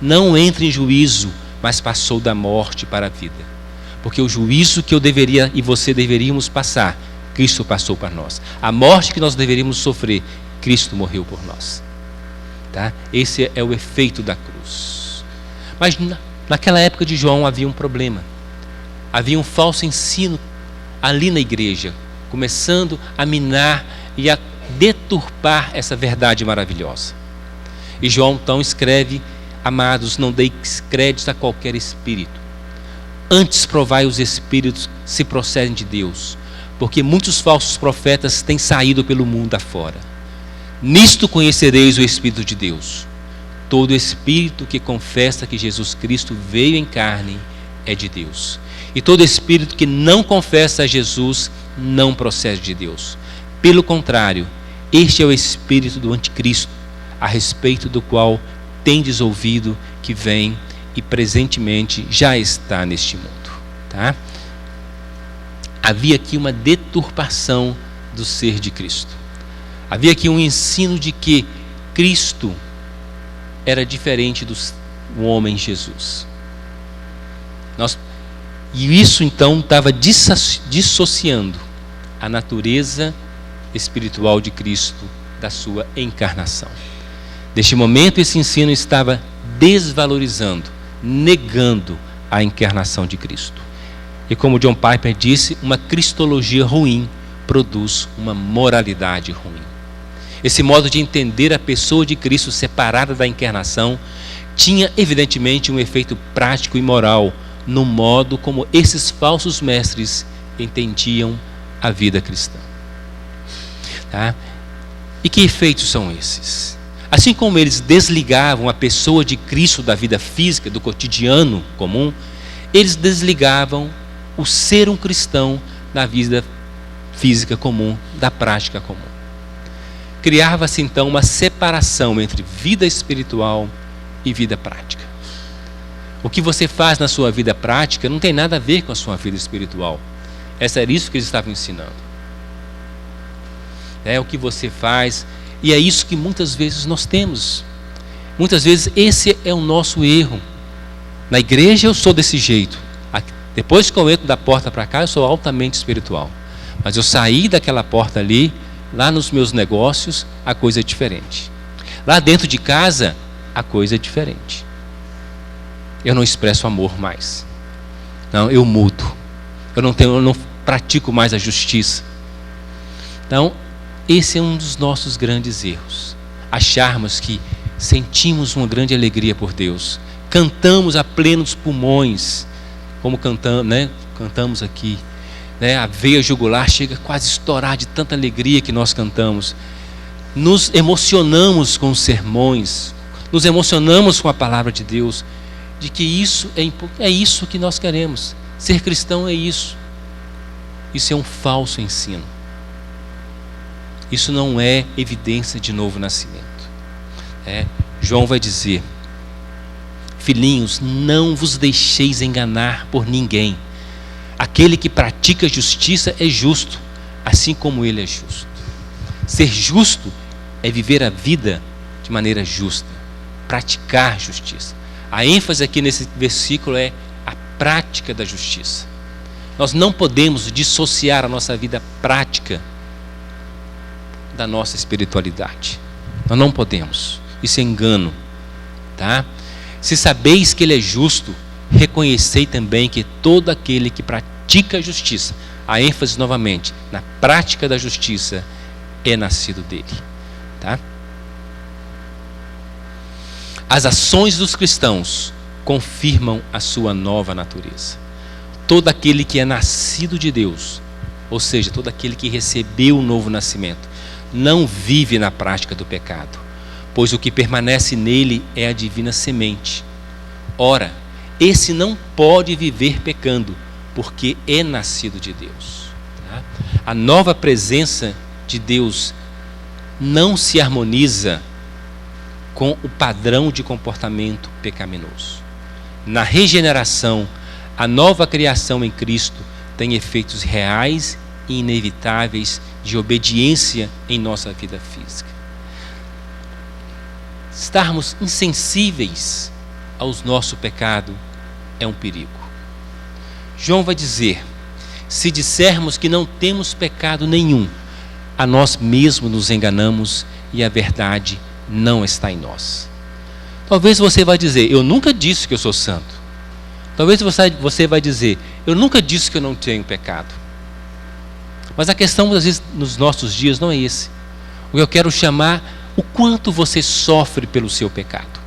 Não entra em juízo, mas passou da morte para a vida. Porque o juízo que eu deveria e você deveríamos passar, Cristo passou para nós. A morte que nós deveríamos sofrer, Cristo morreu por nós. Tá? Esse é o efeito da cruz. Mas naquela época de João havia um problema. Havia um falso ensino ali na igreja, começando a minar e a deturpar essa verdade maravilhosa. E João então escreve: amados, não deis crédito a qualquer espírito. Antes provai os espíritos se procedem de Deus, porque muitos falsos profetas têm saído pelo mundo afora. Nisto conhecereis o Espírito de Deus. Todo espírito que confessa que Jesus Cristo veio em carne é de Deus. E todo espírito que não confessa a Jesus não procede de Deus. Pelo contrário, este é o espírito do anticristo, a respeito do qual tendes ouvido que vem e presentemente já está neste mundo. Tá? Havia aqui uma deturpação do ser de Cristo. Havia aqui um ensino de que Cristo era diferente do homem Jesus. E isso então estava dissociando a natureza espiritual de Cristo da sua encarnação. Neste momento, esse ensino estava desvalorizando, negando a encarnação de Cristo. E como John Piper disse, uma cristologia ruim produz uma moralidade ruim. Esse modo de entender a pessoa de Cristo separada da encarnação tinha evidentemente um efeito prático e moral no modo como esses falsos mestres entendiam a vida cristã. Tá? E que efeitos são esses? Assim como eles desligavam a pessoa de Cristo da vida física, do cotidiano comum, eles desligavam o ser um cristão da vida física comum, da prática comum. Criava-se então uma separação entre vida espiritual e vida prática. O que você faz na sua vida prática não tem nada a ver com a sua vida espiritual. Era isso que eles estavam ensinando. É o que você faz, e é isso que muitas vezes nós temos. Muitas vezes esse é o nosso erro. Na igreja eu sou desse jeito. Depois que eu entro da porta para cá, eu sou altamente espiritual. Mas eu saí daquela porta ali, lá nos meus negócios, a coisa é diferente. Lá dentro de casa, a coisa é diferente. Eu não expresso amor mais. Não, eu mudo. Eu não pratico mais a justiça. Então, esse é um dos nossos grandes erros. Acharmos que sentimos uma grande alegria por Deus. Cantamos a plenos pulmões, como cantamos aqui. A veia jugular chega quase a estourar de tanta alegria que nós cantamos. Nos emocionamos com os sermões, nos emocionamos com a palavra de Deus, de que isso é isso que nós queremos. Ser cristão é isso. Isso é um falso ensino. Isso não é evidência de novo nascimento. João vai dizer: filhinhos, não vos deixeis enganar por ninguém. Aquele que pratica justiça é justo, assim como ele é justo. Ser justo é viver a vida de maneira justa, praticar justiça. A ênfase aqui nesse versículo é a prática da justiça. Nós não podemos dissociar a nossa vida prática da nossa espiritualidade. Nós não podemos. Isso é engano. Tá? Se sabeis que ele é justo, reconhecei também que todo aquele que pratica a justiça, a ênfase novamente na prática da justiça, é nascido dele. Tá? As ações dos cristãos confirmam a sua nova natureza. Todo aquele que é nascido de Deus, ou seja, todo aquele que recebeu o novo nascimento, não vive na prática do pecado, pois o que permanece nele é a divina semente. Ora, esse não pode viver pecando, porque é nascido de Deus. Tá? A nova presença de Deus não se harmoniza com o padrão de comportamento pecaminoso. Na regeneração, a nova criação em Cristo tem efeitos reais e inevitáveis de obediência em nossa vida física. Estarmos insensíveis ao nosso pecado é um perigo. João vai dizer: se dissermos que não temos pecado nenhum, a nós mesmos nos enganamos e a verdade não está em nós. Talvez você vai dizer: eu nunca disse que eu sou santo. Talvez você vai dizer: eu nunca disse que eu não tenho pecado. Mas a questão, às vezes, nos nossos dias não é esse. O que eu quero chamar, o quanto você sofre pelo seu pecado.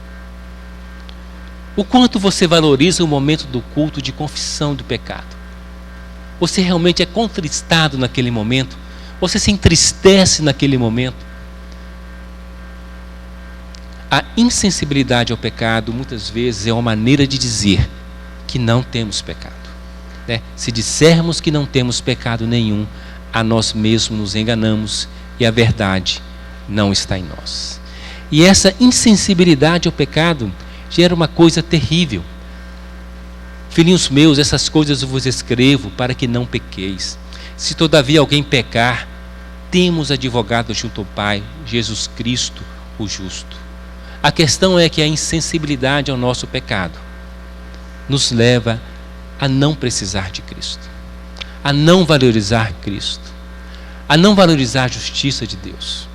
O quanto você valoriza o momento do culto de confissão do pecado? Você realmente é contristado naquele momento? Você se entristece naquele momento? A insensibilidade ao pecado, muitas vezes, é uma maneira de dizer que não temos pecado. Se dissermos que não temos pecado nenhum, a nós mesmos nos enganamos e a verdade não está em nós. E essa insensibilidade ao pecado gera uma coisa terrível. Filhinhos meus, essas coisas eu vos escrevo para que não pequeis. Se todavia alguém pecar, temos advogado junto ao Pai, Jesus Cristo, o justo. A questão é que a insensibilidade ao nosso pecado nos leva a não precisar de Cristo, a não valorizar Cristo, a não valorizar a justiça de Deus.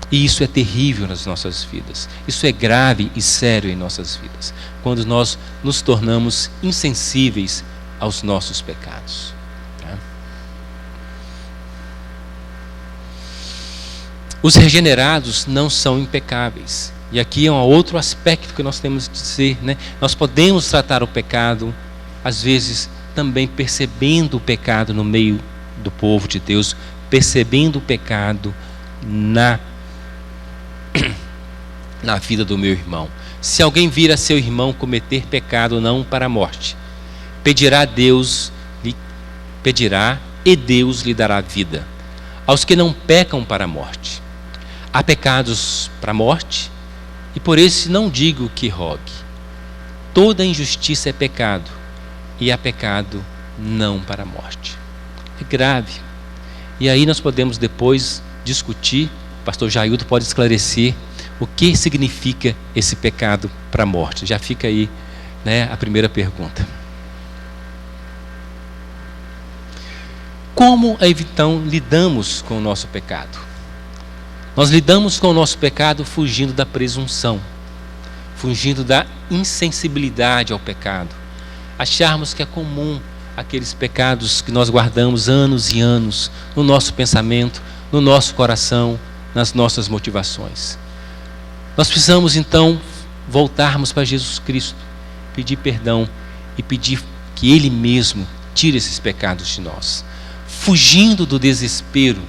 E isso é terrível nas nossas vidas. Isso é grave e sério em nossas vidas, quando nós nos tornamos insensíveis aos nossos pecados. Os regenerados não são impecáveis. E aqui é um outro aspecto que nós temos de dizer, Nós podemos tratar o pecado, às vezes também percebendo o pecado no meio do povo de Deus, percebendo o pecado na vida do meu irmão. Se alguém vir a seu irmão cometer pecado não para a morte, pedirá e Deus lhe dará vida. Aos que não pecam para a morte. Há pecados para a morte, e por isso não digo que rogue. Toda injustiça é pecado, e há pecado não para a morte. É grave. E aí nós podemos depois discutir, o pastor Jaildo pode esclarecer o que significa esse pecado para a morte. Já fica aí, a primeira pergunta. Como então lidamos com o nosso pecado? Nós lidamos com o nosso pecado fugindo da presunção, fugindo da insensibilidade ao pecado. Acharmos que é comum aqueles pecados que nós guardamos anos e anos no nosso pensamento, no nosso coração, nas nossas motivações. Nós precisamos então voltarmos para Jesus Cristo, pedir perdão e pedir que Ele mesmo tire esses pecados de nós. Fugindo do desespero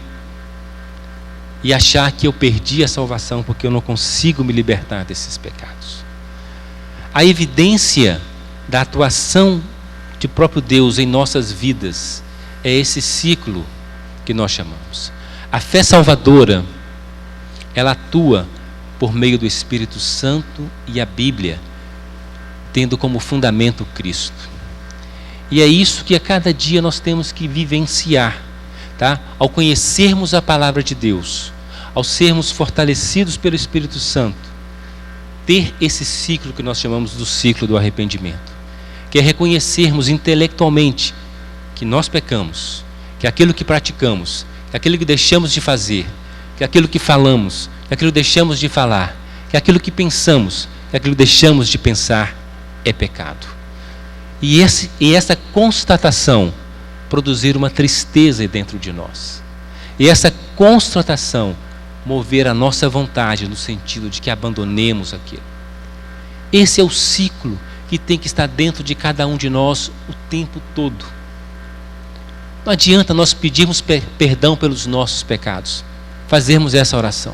e achar que eu perdi a salvação porque eu não consigo me libertar desses pecados. A evidência da atuação de próprio Deus em nossas vidas é esse ciclo que nós chamamos. A fé salvadora, ela atua por meio do Espírito Santo e a Bíblia, tendo como fundamento Cristo. E é isso que a cada dia nós temos que vivenciar, Ao conhecermos a palavra de Deus, ao sermos fortalecidos pelo Espírito Santo, ter esse ciclo que nós chamamos do ciclo do arrependimento, que é reconhecermos intelectualmente que nós pecamos, que aquilo que praticamos, que aquilo que deixamos de fazer, que aquilo que falamos, que aquilo que deixamos de falar, que aquilo que pensamos, que aquilo que deixamos de pensar é pecado. E essa constatação produzir uma tristeza dentro de nós. E essa constatação mover a nossa vontade no sentido de que abandonemos aquilo. Esse é o ciclo que tem que estar dentro de cada um de nós o tempo todo. Não adianta nós pedirmos perdão pelos nossos pecados, fazermos essa oração.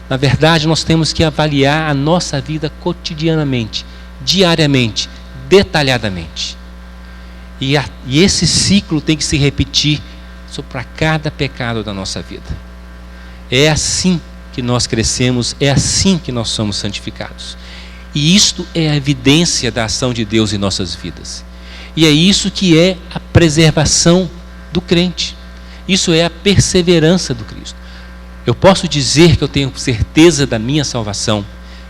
Na verdade, nós temos que avaliar a nossa vida cotidianamente, diariamente, detalhadamente. E esse ciclo tem que se repetir para cada pecado da nossa vida. É assim que nós crescemos, é assim que nós somos santificados. E isto é a evidência da ação de Deus em nossas vidas. E é isso que é a preservação do crente. Isso é a perseverança do Cristo. Eu posso dizer que eu tenho certeza da minha salvação,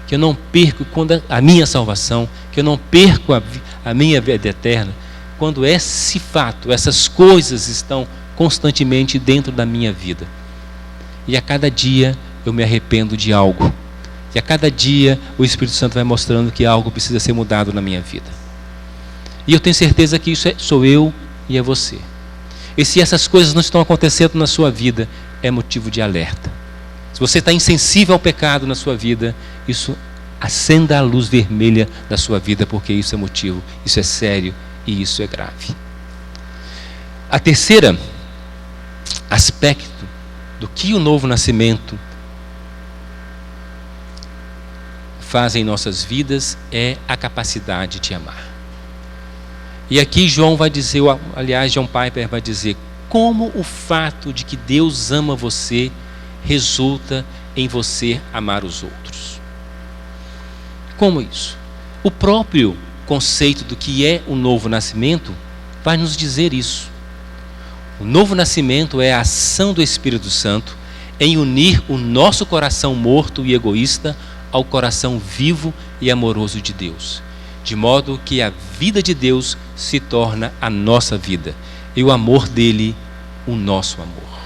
que eu não perco a minha salvação, que eu não perco a minha vida eterna, quando esse fato, essas coisas estão constantemente dentro da minha vida. E a cada dia eu me arrependo de algo. E a cada dia o Espírito Santo vai mostrando que algo precisa ser mudado na minha vida. E eu tenho certeza que isso sou eu e é você. E se essas coisas não estão acontecendo na sua vida, é motivo de alerta. Se você está insensível ao pecado na sua vida, isso acenda a luz vermelha da sua vida, porque isso é motivo, isso é sério e isso é grave. A terceira aspecto do que o novo nascimento faz em nossas vidas é a capacidade de amar. E aqui João vai dizer, aliás, John Piper vai dizer, como o fato de que Deus ama você resulta em você amar os outros. Como isso? O próprio conceito do que é o novo nascimento vai nos dizer isso. O novo nascimento é a ação do Espírito Santo em unir o nosso coração morto e egoísta ao coração vivo e amoroso de Deus, de modo que a vida de Deus se torna a nossa vida e o amor dele o nosso amor.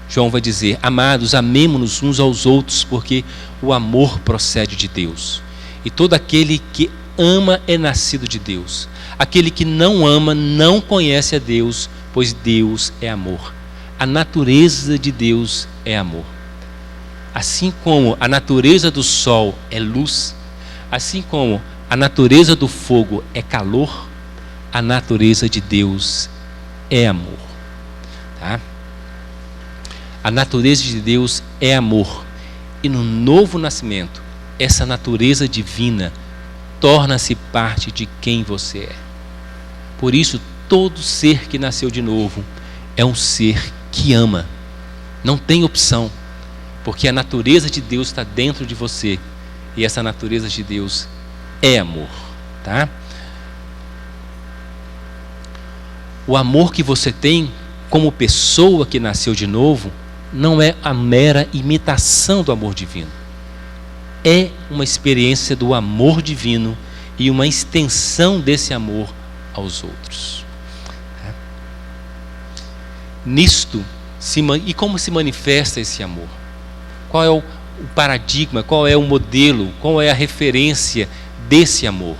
João vai dizer, amados, amemo-nos uns aos outros, porque o amor procede de Deus. E todo aquele que ama é nascido de Deus. Aquele que não ama não conhece a Deus, pois Deus é amor. A natureza de Deus é amor. Assim como a natureza do sol é luz, assim como a natureza do fogo é calor, a natureza de Deus é amor. Tá? A natureza de Deus é amor. E no novo nascimento, essa natureza divina torna-se parte de quem você é. Por isso, todo ser que nasceu de novo é um ser que ama. Não tem opção, porque a natureza de Deus está dentro de você. E essa natureza de Deus é amor. Tá? O amor que você tem como pessoa que nasceu de novo não é a mera imitação do amor divino. É uma experiência do amor divino e uma extensão desse amor aos outros. Nisto, e como se manifesta esse amor? Qual é o paradigma, qual é o modelo, qual é a referência desse amor?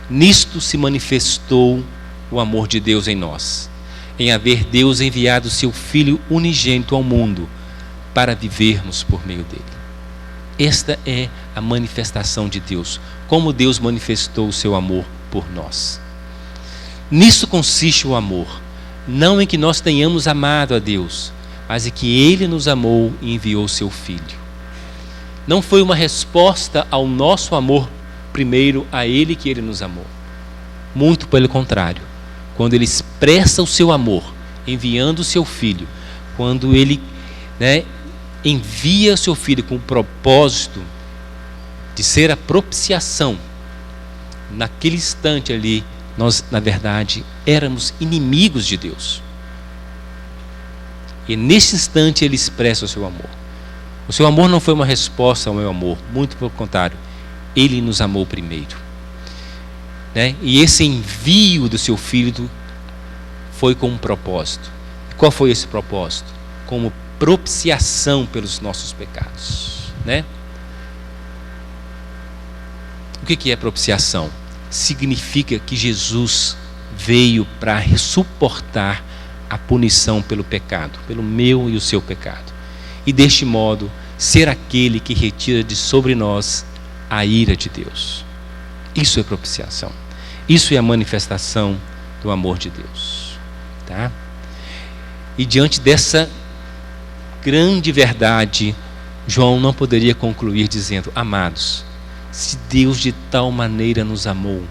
Nisto se manifestou o amor de Deus em nós, em haver Deus enviado seu Filho unigênito ao mundo para vivermos por meio dele. Esta é a manifestação de Deus, como Deus manifestou o seu amor por nós. Nisso consiste o amor, não em que nós tenhamos amado a Deus, mas em que Ele nos amou e enviou seu Filho. Não foi uma resposta ao nosso amor primeiro a Ele que Ele nos amou. Muito pelo contrário. Quando Ele expressa o seu amor, enviando o seu Filho, quando Ele envia o seu Filho com o propósito de ser a propiciação, naquele instante ali, nós, na verdade, éramos inimigos de Deus. E nesse instante Ele expressa o seu amor. O seu amor não foi uma resposta ao meu amor, muito pelo contrário, Ele nos amou primeiro. E esse envio do seu Filho foi com um propósito. E qual foi esse propósito? Como propiciação pelos nossos pecados. O que é propiciação? Significa que Jesus veio para suportar a punição pelo pecado, pelo meu e o seu pecado. E deste modo, ser aquele que retira de sobre nós a ira de Deus. Isso é propiciação. Isso é a manifestação do amor de Deus. Tá? E diante dessa grande verdade, João não poderia concluir dizendo: amados, se Deus de tal maneira nos amou,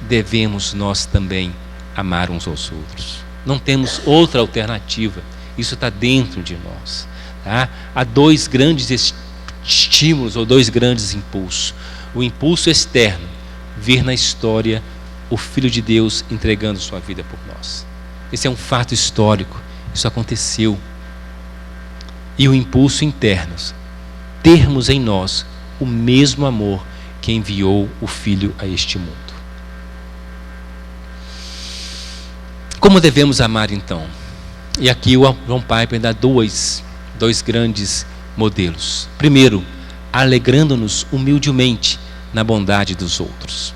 devemos nós também amar uns aos outros. Não temos outra alternativa. Isso está dentro de nós. Tá? Há dois grandes estímulos ou dois grandes impulsos. O impulso externo, ver na história o Filho de Deus entregando sua vida por nós. Esse é um fato histórico. Isso aconteceu. E o impulso interno, termos em nós o mesmo amor que enviou o Filho a este mundo. Como devemos amar então? E aqui o John Piper dá dois grandes modelos. Primeiro, alegrando-nos humildemente na bondade dos outros,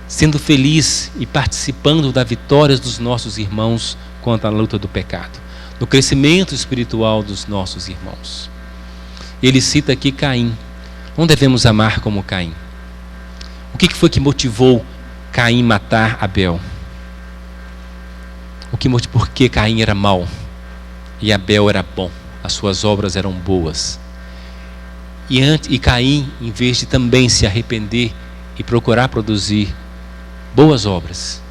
sendo feliz e participando da vitória dos nossos irmãos contra a luta do pecado, no crescimento espiritual dos nossos irmãos. Ele cita aqui Caim. Não devemos amar como Caim. O que foi que motivou Caim matar Abel? Por que Caim era mau e Abel era bom? As suas obras eram boas. E Caim, em vez de também se arrepender e procurar produzir boas obras,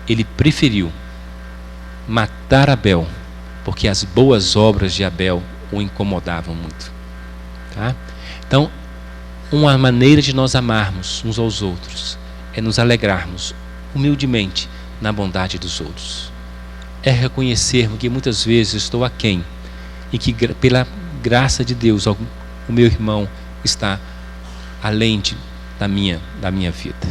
ele preferiu matar Abel, porque as boas obras de Abel o incomodavam muito. Tá? Então, uma maneira de nós amarmos uns aos outros é nos alegrarmos humildemente na bondade dos outros. É reconhecermos que muitas vezes estou aquém e que pela graça de Deus o meu irmão está além da minha vida.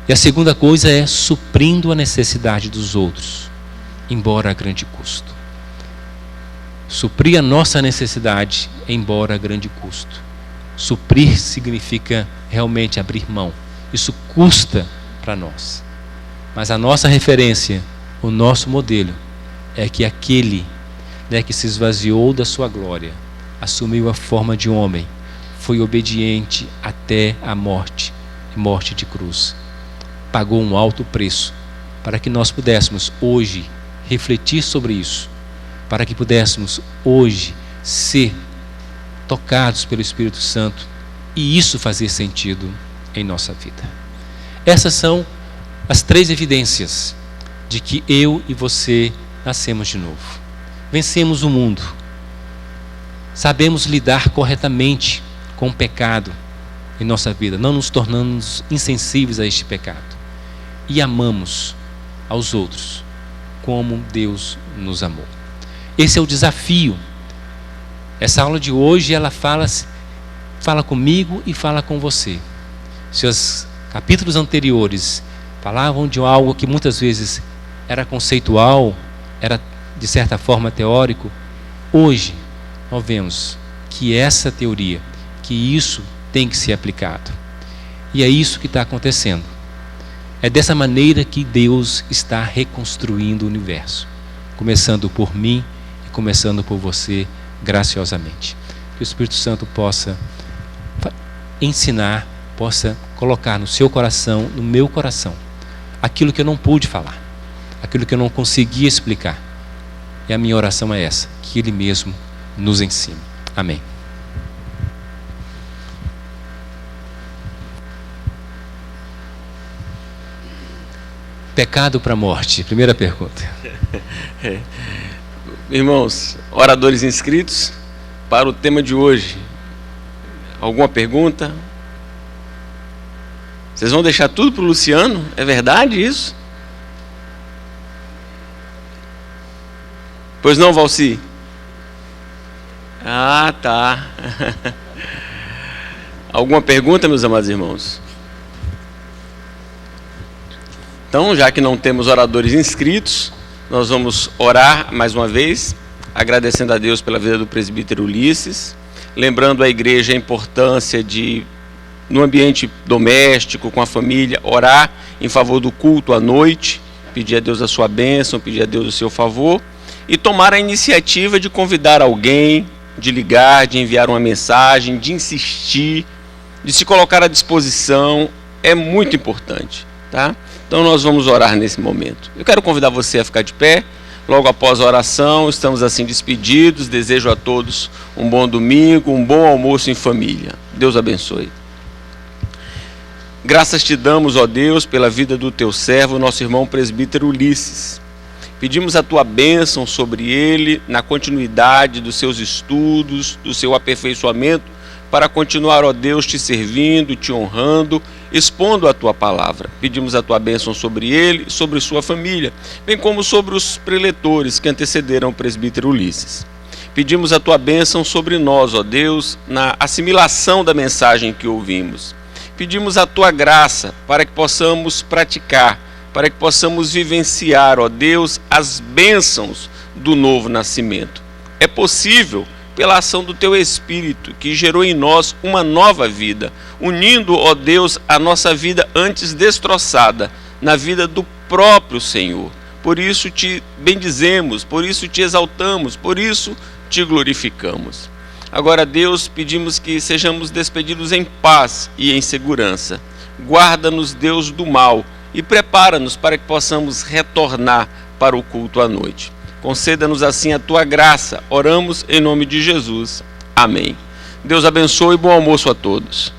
E a segunda coisa é suprindo a necessidade dos outros, embora a grande custo. Suprir a nossa necessidade, embora a grande custo. Suprir significa realmente abrir mão. Isso custa para nós. Mas a nossa referência, o nosso modelo, é que aquele, que se esvaziou da sua glória, assumiu a forma de homem, foi obediente até a morte de cruz. Pagou um alto preço para que nós pudéssemos hoje refletir sobre isso, para que pudéssemos hoje ser tocados pelo Espírito Santo e isso fazer sentido em nossa vida. Essas são as 3 evidências de que eu e você nascemos de novo. Vencemos o mundo. Sabemos lidar corretamente com o pecado em nossa vida, não nos tornamos insensíveis a este pecado. E amamos aos outros como Deus nos amou. Esse é o desafio. Essa aula de hoje, ela fala comigo e fala com você. Se os capítulos anteriores falavam de algo que muitas vezes era conceitual, era de certa forma teórico, hoje nós vemos que essa teoria, que isso tem que ser aplicado. E é isso que está acontecendo. É dessa maneira que Deus está reconstruindo o universo, começando por mim e começando por você, graciosamente. Que o Espírito Santo possa ensinar, possa colocar no seu coração, no meu coração, aquilo que eu não pude falar, aquilo que eu não consegui explicar. E a minha oração é essa, que Ele mesmo nos ensine. Amém. Pecado para a morte. Primeira pergunta. Irmãos, oradores inscritos, para o tema de hoje, alguma pergunta? Vocês vão deixar tudo para o Luciano? É verdade isso? Pois não, Valci? Ah, tá. Alguma pergunta, meus amados irmãos? Então, já que não temos oradores inscritos, nós vamos orar mais uma vez, agradecendo a Deus pela vida do presbítero Ulisses, lembrando à igreja a importância de, no ambiente doméstico, com a família, orar em favor do culto à noite, pedir a Deus a sua bênção, pedir a Deus o seu favor, e tomar a iniciativa de convidar alguém, de ligar, de enviar uma mensagem, de insistir, de se colocar à disposição, é muito importante, tá? Então nós vamos orar nesse momento. Eu quero convidar você a ficar de pé. Logo após a oração, estamos assim despedidos. Desejo a todos um bom domingo, um bom almoço em família. Deus abençoe. Graças te damos, ó Deus, pela vida do teu servo, nosso irmão presbítero Ulisses. Pedimos a tua bênção sobre ele, na continuidade dos seus estudos, do seu aperfeiçoamento, para continuar, ó Deus, te servindo, te honrando, expondo a tua palavra. Pedimos a tua bênção sobre ele e sobre sua família, bem como sobre os preletores que antecederam o presbítero Ulisses. Pedimos a tua bênção sobre nós, ó Deus, na assimilação da mensagem que ouvimos. Pedimos a tua graça para que possamos praticar, para que possamos vivenciar, ó Deus, as bênçãos do novo nascimento. É possível pela ação do teu Espírito, que gerou em nós uma nova vida, unindo, ó Deus, a nossa vida antes destroçada, na vida do próprio Senhor. Por isso te bendizemos, por isso te exaltamos, por isso te glorificamos. Agora, Deus, pedimos que sejamos despedidos em paz e em segurança. Guarda-nos, Deus, do mal e prepara-nos para que possamos retornar para o culto à noite. Conceda-nos assim a tua graça. Oramos em nome de Jesus. Amém. Deus abençoe e bom almoço a todos.